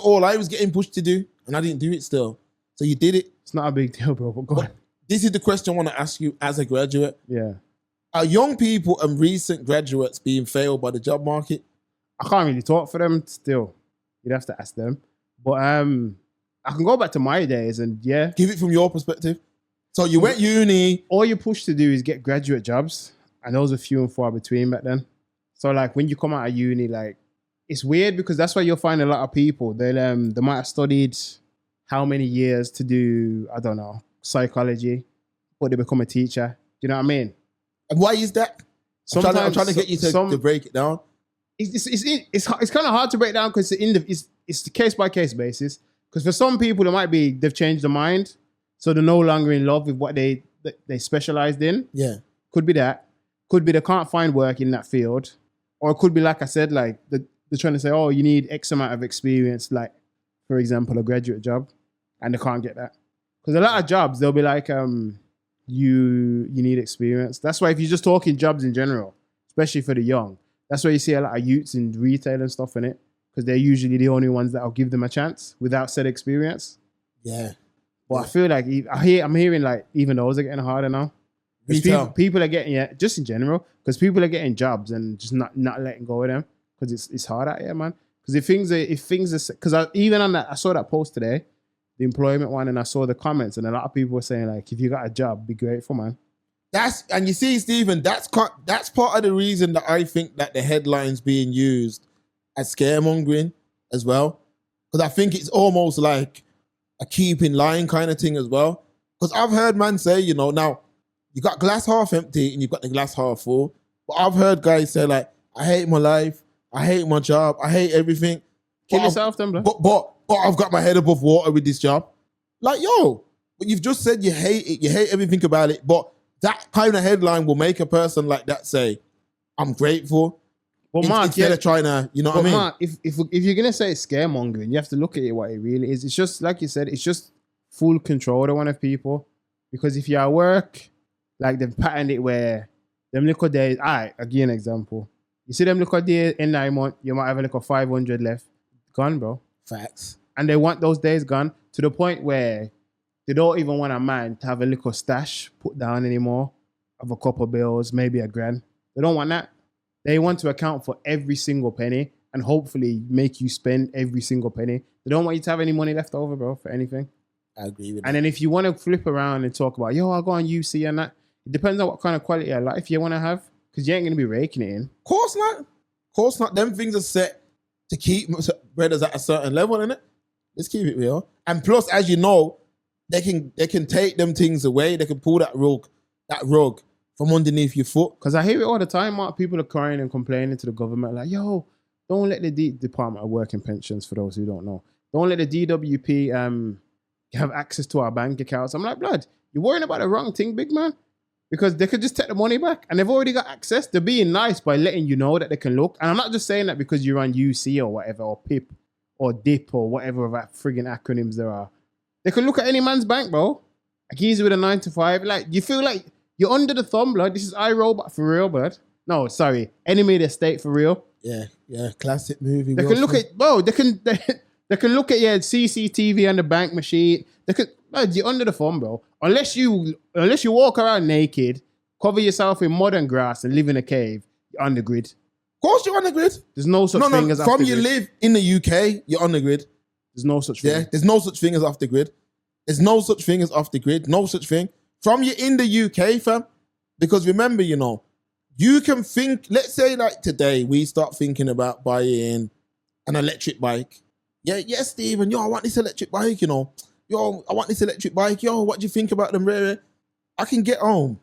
all I was getting pushed to do, and I didn't do it still. So you did it. It's not a big deal, bro, but go on. This is the question I want to ask you as a graduate. Yeah. Are young people and recent graduates being failed by the job market? I can't really talk for them still. You'd have to ask them. But I can go back to my days and yeah. Give it from your perspective. So you went uni. All you're pushed to do is get graduate jobs. And those are few and far between back then. So like when you come out of uni, like it's weird because that's why you'll find a lot of people. They might have studied how many years to do, I don't know, psychology, but they become a teacher. Do you know what I mean? And why is that? I'm trying to get you to break it down. It's kind of hard to break down because it's the case by case basis. Because for some people, it might be they've changed their mind, so they're no longer in love with what they specialized in. Yeah, could be that. Could be they can't find work in that field, or it could be like I said, like they're trying to say, oh, you need X amount of experience, like for example, a graduate job, and they can't get that because a lot of jobs they'll be like, you need experience. That's why if you're just talking jobs in general, especially for the young, that's why you see a lot of youths in retail and stuff in it. because they're usually the only ones that'll give them a chance without said experience. Yeah. But I feel like I'm hearing like even those are getting harder now. Retail. People are getting, just in general, because people are getting jobs and just not letting go of them because it's hard out here, man. Because if things are, because I saw that post today, the employment one, and I saw the comments, and a lot of people were saying like, if you got a job, be grateful, man. And you see, Stephen, that's part of the reason that I think that the headline's being used as scaremongering as well. Because I think it's almost like a keep in line kind of thing as well. Because I've heard man say, now you got glass half empty and you've got the glass half full. But I've heard guys say like, I hate my life, I hate my job, I hate everything. Kill yourself then, bro. But I've got my head above water with this job. Like, but you've just said you hate it, you hate everything about it. But that kind of headline will make a person like that say, I'm grateful. Well, Mark, instead of trying to, what I mean? Mark, if you're going to say it's scaremongering, you have to look at it what it really is. It's just, like you said, it's just full control of one of people. Because if you're at work, like they've patterned it where them little days, I'll give you an example. You see them little days in 9 months, you might have a little 500 left. Gone, bro. Facts. And they want those days gone to the point where they don't even want a man to have a little stash put down anymore of a couple bills, maybe $1,000. They don't want that. They want to account for every single penny and hopefully make you spend every single penny. They don't want you to have any money left over, bro, for anything. I agree with that. And then if you want to flip around and talk about, I'll go on UC and that, it depends on what kind of quality of life you want to have because you ain't going to be raking it in. Of course not. Of course not. Them things are set to keep brothers at a certain level, innit? Let's keep it real. And plus, as you know, they can take them things away. They can pull that rug from underneath your foot. Because I hear it all the time, Mark. People are crying and complaining to the government like, don't let the Department of Work and Pensions, for those who don't know, don't let the DWP have access to our bank accounts. I'm like, blood, you're worrying about the wrong thing, big man. Because they could just take the money back and they've already got access. They're being nice by letting you know that they can look. And I'm not just saying that because you're on UC or whatever, or PIP or DIP or whatever of that frigging acronyms there are. They can look at any man's bank, bro. Like he's with a 9 to 5. Like, you feel like you're under the thumb, blood. This is iRobot for real, blood. No, sorry. Enemy of the State for real. Yeah. Classic movie. They can look at, bro, they can look at your CCTV on the bank machine. They could, blood, you're under the thumb, bro. Unless you walk around naked, cover yourself in mud and grass and live in a cave, you're on the grid. Of course you're on the grid. There's no such thing as off the grid. From you live in the UK, you're on the grid. There's no such thing. Yeah, there's no such thing as off the grid. There's no such thing as off the grid. No such thing. From you in the UK, fam. Because remember, you can think, let's say like today, we start thinking about buying an electric bike. Yeah, Stephen, I want this electric bike, I want this electric bike. What do you think about them? I can get home.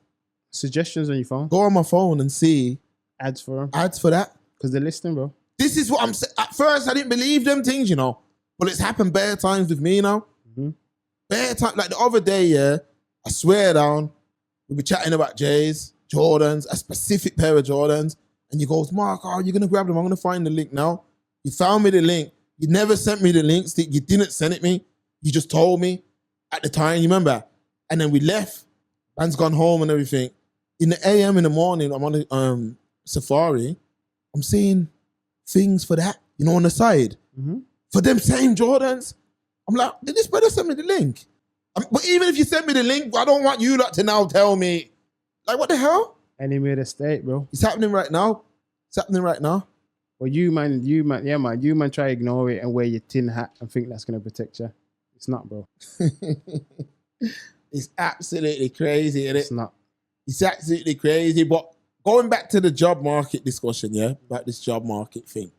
Suggestions on your phone. Go on my phone and see. Ads for them. Ads for that. Because they're listening, bro. This is what I'm saying. At first, I didn't believe them things, But it's happened bare times with me now. Mm-hmm. Bare time. Like the other day, I swear down, we were chatting about J's, Jordans, a specific pair of Jordans. And you goes, Mark, you're going to grab them. I'm going to find the link now. You found me the link. You never sent me the links. You didn't send it me. You just told me at the time, you remember? And then we left. Man's gone home and everything. In the AM in the morning, I'm on the Safari. I'm seeing things for that, on the side. Mm-hmm. For them same Jordans. I'm like, did this brother send me the link? But even if you send me the link, I don't want you lot to now tell me, like, what the hell? Enemy of the State, bro. It's happening right now. Well, you man, try to ignore it and wear your tin hat and think that's going to protect you. It's not, bro. It's absolutely crazy, isn't it? It's not. It's absolutely crazy. But going back to the job market discussion, about this job market thing,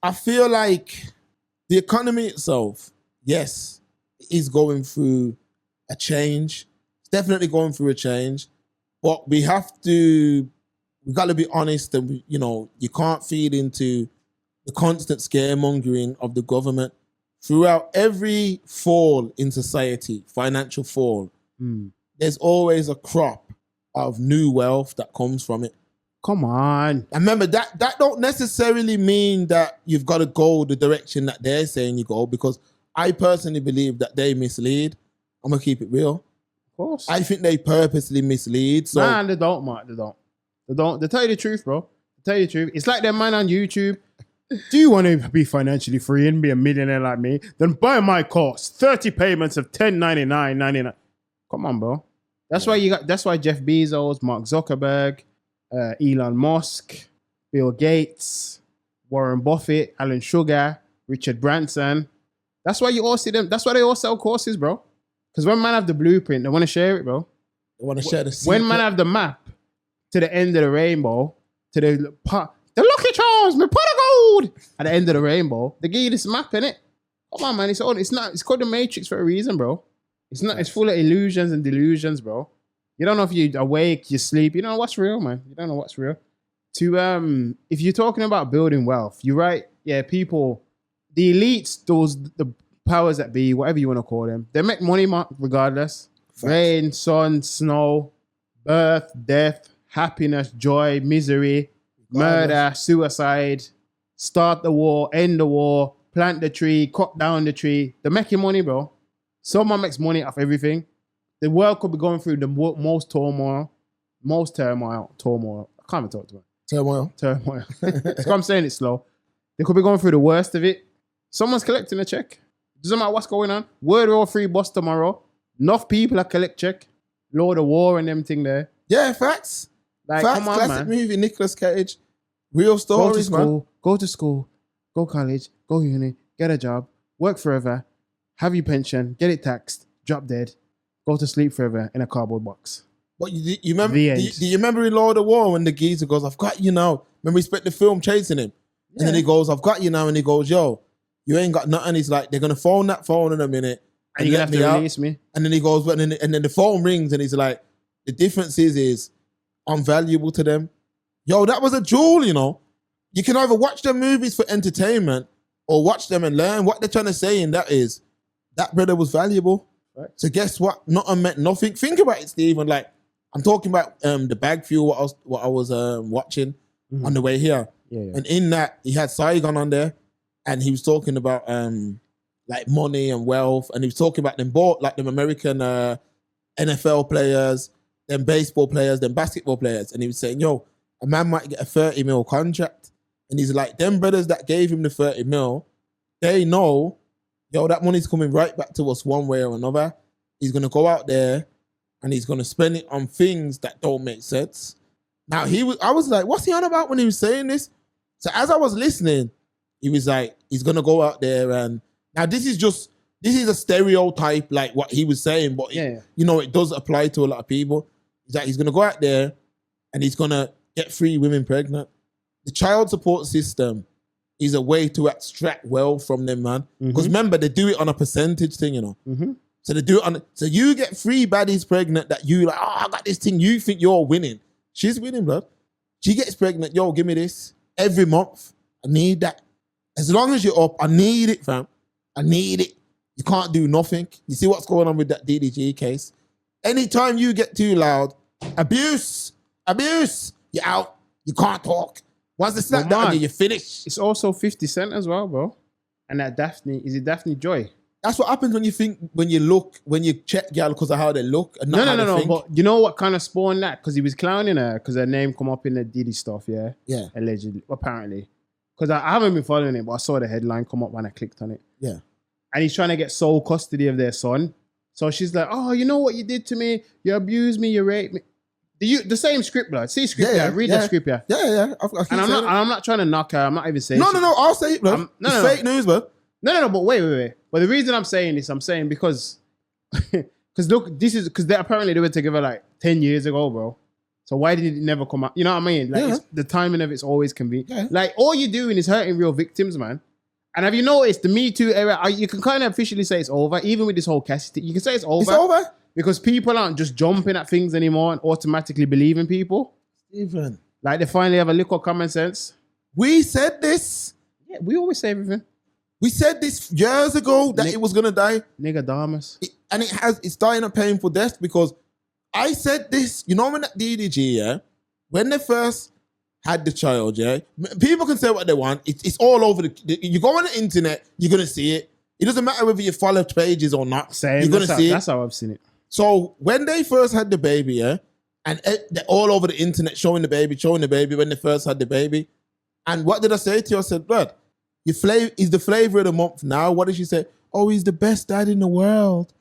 I feel like the economy itself, yes, is going through a change. It's definitely going through a change. But we got to be honest and, you can't feed into the constant scaremongering of the government. Throughout every fall in society, financial fall, there's always a crop of new wealth that comes from it. Come on. And remember, that don't necessarily mean that you've got to go the direction that they're saying you go, because I personally believe that they mislead. I'm going to keep it real. Of course. I think they purposely mislead. So. They don't, Mark. They don't. They tell you the truth, bro. They tell you the truth. It's like that man on YouTube Do you want to be financially free and be a millionaire like me? Then buy my course. 30 payments of $10.99.99. Come on, bro. That's why Jeff Bezos, Mark Zuckerberg, Elon Musk, Bill Gates, Warren Buffett, Alan Sugar, Richard Branson. That's why you all see them. That's why they all sell courses, bro. Because when man have the blueprint, they want to share it, bro. They want to share the secret. When man have the map to the end of the rainbow, to the Lucky Charms, me pot of gold at the end of the rainbow, they give you this map, innit? Come on, man. It's called the Matrix for a reason, bro. It's full of illusions and delusions, bro. You don't know if you're awake, you sleep. You don't know what's real, man. You don't know what's real. If you're talking about building wealth, you're right. Yeah, people, the elites, the powers that be, whatever you want to call them, they make money regardless. Facts. Rain, sun, snow, birth, death, happiness, joy, misery, murder, suicide, start the war, end the war, plant the tree, cut down the tree. They're making money, bro. Someone makes money off everything. The world could be going through the most turmoil. I can't even talk to it. Turmoil. That's why I'm saying it slow. They could be going through the worst of it. Someone's collecting a check. Doesn't matter what's going on. World War III bust tomorrow. Enough people that collect check. Lord of War and them thing there. Yeah, facts. Like, facts, come on, classic man. movie, Nicolas Cage. Real stories, man. Go to school. Go college. Go uni. Get a job. Work forever. Have your pension. Get it taxed. Drop dead. Go to sleep forever in a cardboard box. But you remember? Do you remember in Lord of War when the geezer goes, "I've got you now"? Remember he spent the film chasing him, and then he goes, "I've got you now," and he goes, "Yo, you ain't got nothing." He's like, "They're gonna phone that phone in a minute, and you're gonna have to release me." And then he goes, "But and then the phone rings, and he's like, the difference is I'm valuable to them." Yo, that was a jewel, you know. You can either watch them movies for entertainment or watch them and learn what they're trying to say, and that is that brother was valuable. Right. So guess what? Nothing meant nothing. Think about it, Stephen. Like I'm talking about the bag fuel. What I was watching on the way here, and in that he had Saigon on there, and he was talking about like money and wealth, and he was talking about them both, like them American NFL players, them baseball players, them basketball players, and he was saying, "Yo, a man might get a 30 mil contract," and he's like, "Them brothers that gave him the 30 mil, they know." Yo, that money's coming right back to us one way or another. He's going to go out there and he's going to spend it on things that don't make sense. Now, I was like, what's he on about when he was saying this? So as I was listening, he was like, he's going to go out there and... Now, this is a stereotype, like what he was saying, but you know, it does apply to a lot of people. He's like, he's going to go out there and he's going to get 3 women pregnant. The child support system is a way to extract wealth from them, man. Because remember, they do it on a percentage thing, you know. So they do it on. So you get 3 baddies pregnant that you like. Oh, I got this thing. You think you're winning? She's winning, bro. She gets pregnant. Yo, give me this every month. I need that. As long as you're up, I need it, fam. I need it. You can't do nothing. You see what's going on with that DDG case? Anytime you get too loud, abuse. You're out. You can't talk. Once the slap down, you finish. It's also 50 Cent as well, bro. And that Daphne, is it Daphne Joy? That's what happens when you check girl because of how they look. And No. But you know what kind of spawned that? Because he was clowning her because her name come up in the Diddy stuff, yeah? Yeah. Allegedly, apparently. Because I haven't been following it, but I saw the headline come up when I clicked on it. Yeah. And he's trying to get sole custody of their son. So she's like, oh, you know what you did to me? You abused me, you raped me. The same script, blood. See script, read the script, Yeah. And I'm not trying to knock her. I'm not even saying. No. I'll say it, bro. It's fake news, bro. No. But wait. But the reason I'm saying this, I'm saying because look, this is because apparently they were together like 10 years ago, bro. So why did it never come out? You know what I mean? Like the timing of it's always convenient. Yeah. Like all you're doing is hurting real victims, man. And have you noticed the MeToo era? You can kind of officially say it's over, even with this whole Cassie thing. You can say it's over. It's over. Because people aren't just jumping at things anymore and automatically believing people. Stephen. Like they finally have a little common sense. We said this. Yeah, we always say everything. We said this years ago that it was going to die. Nigga Damas. It's dying a painful death because I said this, you know when that DDG, yeah? When they first had the child, yeah? People can say what they want. It's all over you go on the internet, you're going to see it. It doesn't matter whether you follow pages or not. Same. You're going to see it. That's how I've seen it. So when they first had the baby, yeah, and they're all over the internet showing the baby when they first had the baby, And what did I say to you? I said, Vlad, he's the flavor of the month now. What did she say? Oh, he's the best dad in the world.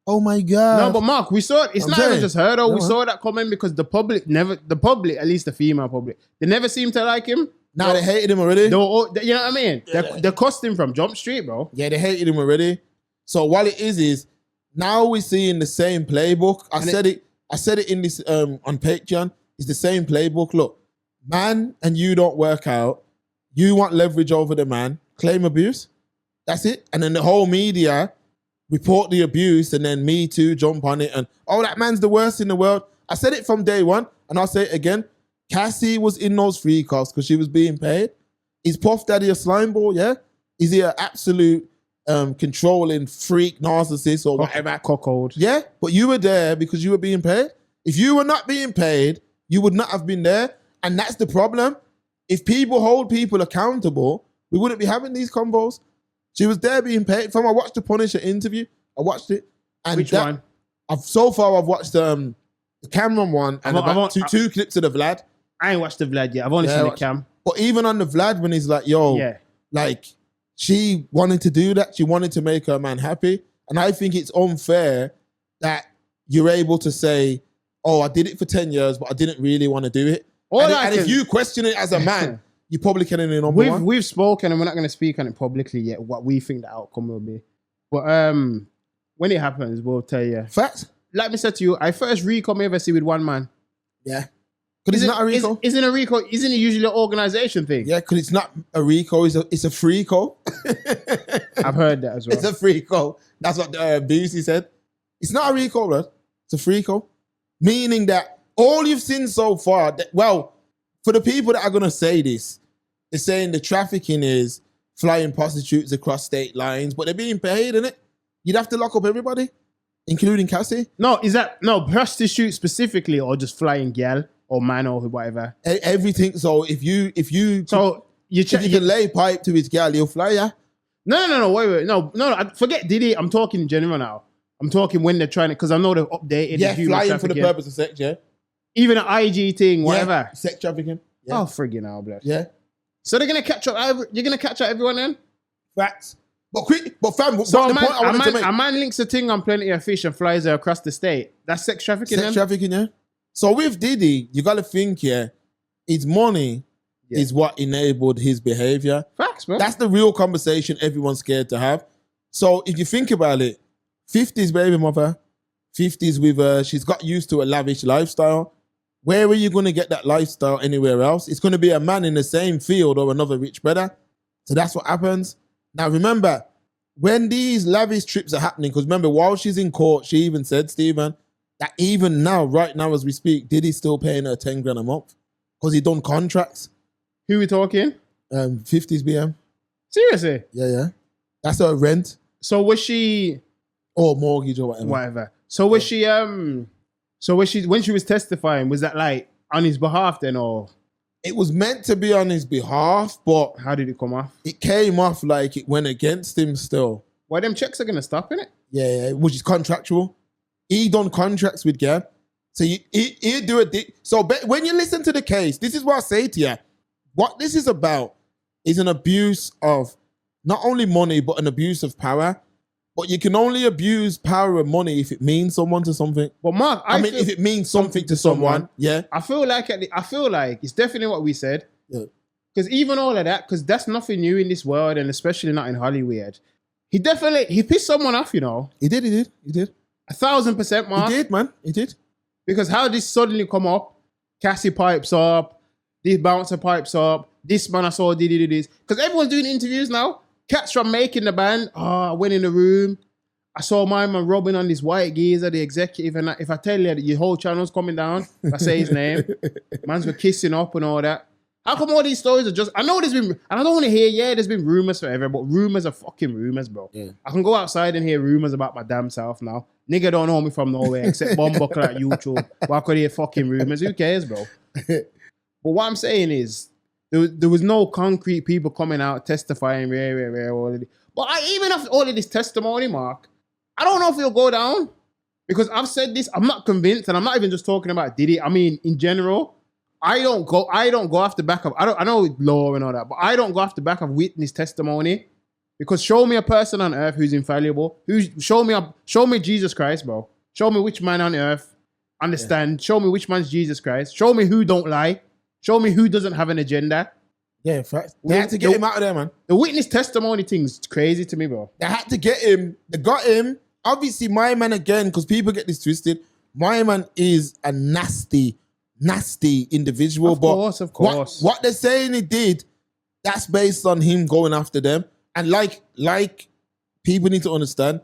Oh my God. No, but Mark, we saw it. It's I'm not saying, even just her though. no, We saw that comment because the public, at least the female public, they never seem to like him. Now they hated him already. You know what I mean? They cussed him from Jump Street, bro. Yeah, they hated him already. So what it is now we're seeing the same playbook. I said it in this on Patreon. It's the same playbook. Look, man, and you don't work out. You want leverage over the man, claim abuse. That's it. And then the whole media report the abuse, and then MeToo jump on it, and oh, that man's the worst in the world. I said it from day one, and I'll say it again. Cassie was in those free calls because she was being paid. Is Puff Daddy a slime ball? Yeah. Is he an absolute controlling freak narcissist or whatever? Cuckold. Yeah, but you were there because you were being paid. If you were not being paid, you would not have been there, and that's the problem. If people hold people accountable, we wouldn't be having these combos. She was there being paid. I watched the Punisher interview. I watched it. And Which one? So far, I've watched the Cameron one and two clips of the Vlad. I ain't watched the Vlad yet. I've only seen the Cam. But even on the Vlad, when he's like, yo, like, she wanted to do that. She wanted to make her man happy. And I think it's unfair that you're able to say, oh, I did it for 10 years, but I didn't really want to do it. And if you question it as a man, you probably can in number one. We've spoken, and we're not going to speak on it publicly yet, what we think the outcome will be. But when it happens, we'll tell you. Facts. Like me said to you, I first Rico I ever see with one man. Yeah. Because it's not a Rico. Isn't a Rico, isn't it usually an organization thing? Yeah, because it's not a Rico, it's a freako. I've heard that as well. It's a freako. That's what Busey said. It's not a Rico, bro. It's a freako. Meaning that all you've seen so far, for the people that are going to say this, they're saying the trafficking is flying prostitutes across state lines, but they're being paid, innit? You'd have to lock up everybody, including Cassie. No, prostitute specifically, or just flying gal or man or whatever? Everything. So if you can lay pipe to his gal, he'll fly ya. No, wait. No, forget Diddy. I'm talking in general now. I'm talking when they're trying to, because I know they've updated. Yeah, flying for the purpose of sex, yeah. Even an IG thing, whatever. Yeah, sex trafficking. Yeah. Oh, friggin' hell, blood. Yeah. So they're going to catch up, you're going to catch up everyone then? Facts. But fam, so a man links a thing on Plenty of Fish and flies her across the state. That's sex trafficking. Sex trafficking, yeah. So with Diddy, you got to think, his money is what enabled his behavior. Facts, man. That's the real conversation everyone's scared to have. So if you think about it, 50s baby mother, 50s with her, she's got used to a lavish lifestyle. Where are you going to get that lifestyle anywhere else? It's going to be a man in the same field or another rich brother. So that's what happens. Now, remember, when these lavish trips are happening, because remember, while she's in court, she even said, Stephen, that even now, right now as we speak, Diddy's still paying her 10 grand a month because he done contracts. Who we talking? 50s BM. Seriously? Yeah. That's her rent. So was she... Or mortgage or whatever. Whatever. So was she... when she was testifying, was that like on his behalf then, or? It was meant to be on his behalf, but how did it come off? It came off like it went against him still. Well, them checks are gonna stop, innit? Yeah, which is contractual. He done contracts with Gab, so he do it. So when you listen to the case, this is what I say to you: what this is about is an abuse of not only money but an abuse of power. But you can only abuse power and money if it means someone to something. But Mark, if it means something to someone, yeah. I feel like it's definitely what we said. Yeah. Because even all of that, because that's nothing new in this world, and especially not in Hollywood. He pissed someone off, you know. He did. 1,000%, Mark. He did, man. He did. Because how this suddenly come up, Cassie pipes up, this bouncer pipes up, this man I saw did this. Because everyone's doing interviews now. Cats from making the band. I went in the room. I saw my man rubbing on this white geezer, the executive. And if I tell you that your whole channel's coming down, if I say his name, man's were kissing up and all that. How come all these stories are just... I know there's been... And I don't want to hear, there's been rumors forever, but rumors are fucking rumors, bro. Yeah. I can go outside and hear rumors about my damn self now. Nigga don't know me from nowhere except bumbuckle at YouTube. But I could hear fucking rumors. Who cares, bro? But what I'm saying is... There was no concrete people coming out testifying rare all of this. But even after all of this testimony, Mark, I don't know if it'll go down. Because I've said this, I'm not convinced, and I'm not even just talking about Diddy. I mean, in general, I don't go off the back of I know law and all that, but I don't go off the back of witness testimony. Because show me a person on earth who's infallible. Show me Jesus Christ, bro. Show me which man on earth understand. Yeah. Show me which man's Jesus Christ. Show me who don't lie. Show me who doesn't have an agenda. Yeah, in fact. They had to get him out of there, man. The witness testimony thing's crazy to me, bro. They had to get him. They got him. Obviously, my man again, because people get this twisted. My man is a nasty individual. Of course. What they're saying he did, that's based on him going after them. And like people need to understand,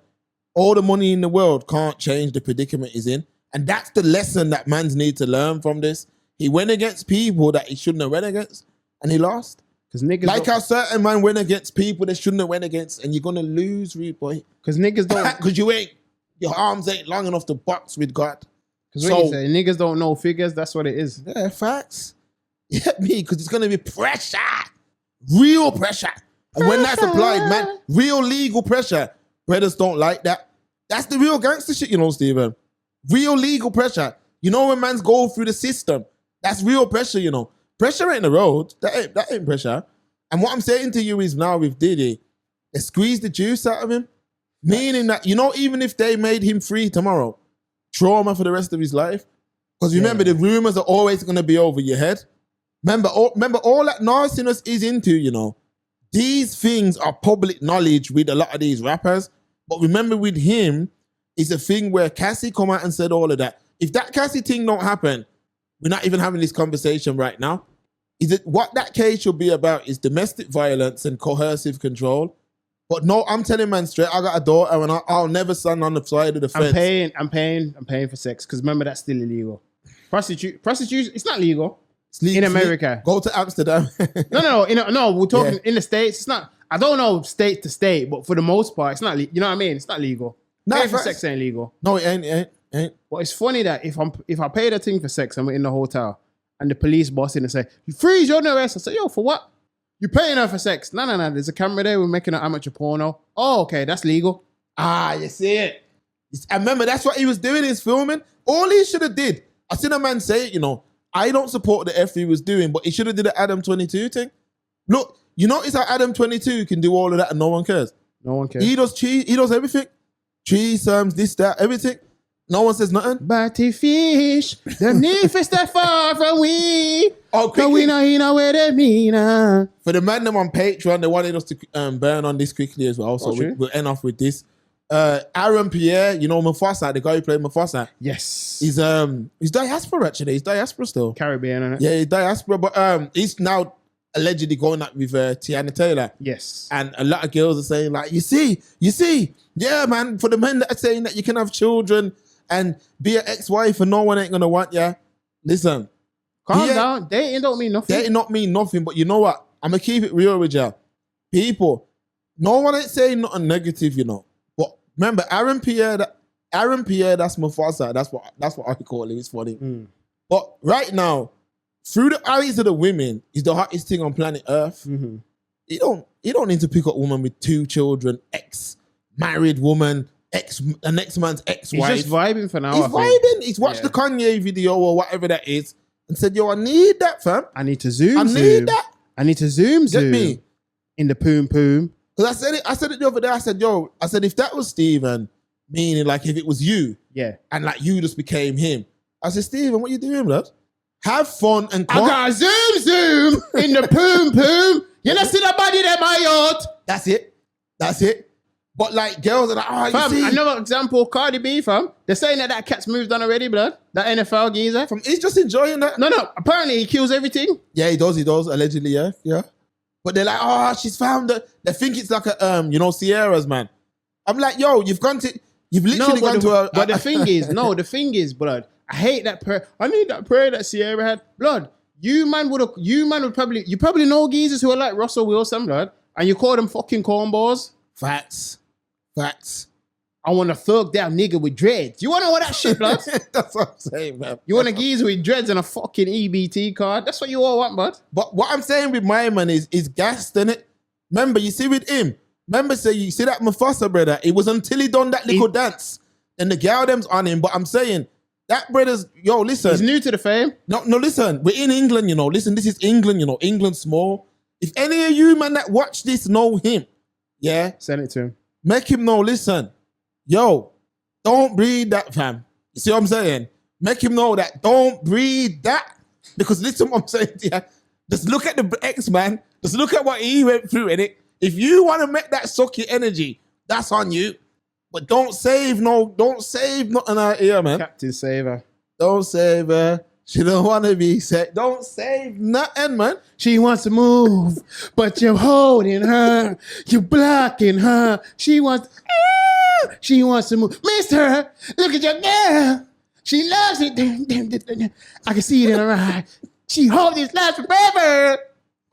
all the money in the world can't change the predicament he's in. And that's the lesson that mans need to learn from this. He went against people that he shouldn't have went against, and he lost. Because niggas like how certain man went against people they shouldn't have went against, and you're gonna lose, rude boy. Because niggas don't. Because your arms ain't long enough to box with God. Because what you say, niggas don't know figures. That's what it is. Yeah, facts. You get me? Because it's gonna be pressure, real pressure. And when that's applied, man, real legal pressure, brothers don't like that. That's the real gangster shit, you know, Stephen. Real legal pressure. You know when man's go through the system, that's real pressure, you know. Pressure ain't the road. That ain't pressure. And what I'm saying to you is now with Diddy, they squeeze the juice out of him. Meaning that, you know, even if they made him free tomorrow, trauma for the rest of his life. Because remember, the rumors are always going to be over your head. Remember all that nastiness is into, you know. These things are public knowledge with a lot of these rappers. But remember with him, it's a thing where Cassie come out and said all of that. If that Cassie thing don't happen, we're not even having this conversation right now. What that case should be about is domestic violence and coercive control. But no, I'm telling man straight, I got a daughter and I'll never stand on the side of the fence. I'm paying for sex because remember that's still illegal. Prostitution, it's not legal. It's legal in America. Go to Amsterdam. No. We're talking in the States. It's not. I don't know state to state, but for the most part, it's not. You know what I mean? It's not legal. Paying for sex ain't legal. No, it ain't. But it's funny that if I paid a thing for sex and we're in the hotel and the police boss in and say, "You freeze, you're under arrest." I say, "Yo, for what? You paying her for sex?" No. There's a camera there. We're making an amateur porno. Oh, okay, that's legal. You see it. I remember that's what he was doing. He's filming. All he should have did. I seen a man say it. You know, I don't support the F he was doing, but he should have did the Adam 22 thing. Look, you notice how Adam 22 can do all of that and no one cares. No one cares. He does everything. Threesomes, this, that, everything. No one says nothing. Batty fish, them nymphs that far from we. Oh, quickly. We know where they mean. For the man them on Patreon, they wanted us to burn on this quickly as well. So we'll end off with this. Aaron Pierre, you know Mufasa, the guy who played Mufasa. Yes. He's diaspora actually. He's diaspora still. Caribbean, isn't it? Yeah, he's diaspora, but he's now allegedly going out with Tiana Taylor. Yes. And a lot of girls are saying like, you see, yeah, man, for the men that are saying that you can have children and be an ex-wife and no one ain't gonna want you. Listen. Calm down. Dating don't mean nothing. Dating not mean nothing, but you know what? I'm gonna keep it real with you. People, no one ain't saying nothing negative, you know. But remember, Aaron Pierre, that's Mufasa. That's what I call him. It's funny. But right now, through the eyes of the women, he's the hottest thing on planet Earth. Mm-hmm. He don't need to pick up a woman with 2 children, ex-married woman, the next man's ex-wife. He's just vibing for now. He's vibing. He's watched the Kanye video or whatever that is and said, yo, I need that, fam. I need to zoom. Need that. I need to zoom. Get me? In the poom. Because I said it the other day. I said, if that was Steven, meaning like if it was you, and like you just became him. I said, Steven, what you doing, blood? Have fun and I got zoom in the poom. You not see the body there, my yacht. That's it. But like girls are like, fam, you see? Another example, Cardi B, fam. They're saying that cat's moved on already, blood. That NFL geezer. He's just enjoying that. No. Apparently he kills everything. Yeah, he does. Allegedly, yeah. But they're like, she's found it. They think it's like a, Sierra's, man. I'm like, yo, you've literally gone to a... But the thing is, blood, I hate that prayer. I need that prayer that Sierra had. Blood, you probably know geezers who are like Russell Wilson, blood, and you call them fucking cornballs. Facts. I want to thug that nigga with dreads. You want to know that shit, blood? That's what I'm saying, man. You want a geezer with dreads and a fucking EBT card? That's what you all want, bud. But what I'm saying with my man is gassed, innit? Remember, you see with him, you see that Mufasa, brother? It was until he done that little dance and the girl them's on him. But I'm saying, That brother's, yo, listen. He's new to the fame. No, listen. We're in England, you know. Listen, this is England, you know. England's small. If any of you, man, that watch this know him, yeah? Send it to him. Make him know, listen, yo, don't breed that, fam. You see what I'm saying? Make him know that don't breed that. Because listen what I'm saying to you. Just look at the ex, man. Just look at what he went through, innit? If you want to make that sucky energy, that's on you. But don't save nothing out here, man. Captain Saver. Don't save her. She don't want to be saved. Don't save nothing, man. She wants to move, but you're holding her. You're blocking her. She wants to move. Mister, look at your girl. She loves it. I can see it in her eye. She hopes this lasts forever.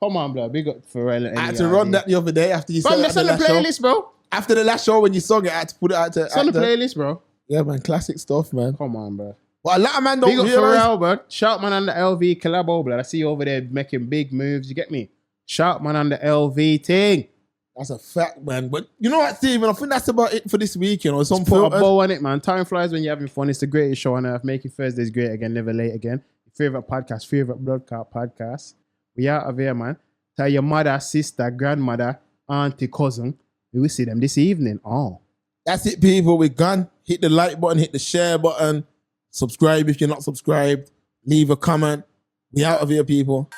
Come on, bro. Big up Pharrell. I had to run that the other day after you said it. That's on the playlist, bro. After the last show when you sung it, I had to put it out to... It's on the playlist, bro. Yeah, man. Classic stuff, man. Come on, bro. But a lot of man don't Big up realize... Pharrell, bro. Shout man on the LV collabo, blood. I see you over there making big moves. You get me? Shout man on the LV thing. That's a fact, man. But you know what, Stephen? I think that's about it for this week, you know. Some Put a bow on it, man. Time flies when you're having fun. It's the greatest show on earth. Making Thursdays great again, never late again. Your favorite podcast, favorite broadcast podcast. We out of here, man. Tell your mother, sister, grandmother, auntie, cousin. We will see them this evening. Oh. That's it, people. We're gone. Hit the like button, hit the share button. Subscribe if you're not subscribed. Leave a comment. We out of here, people.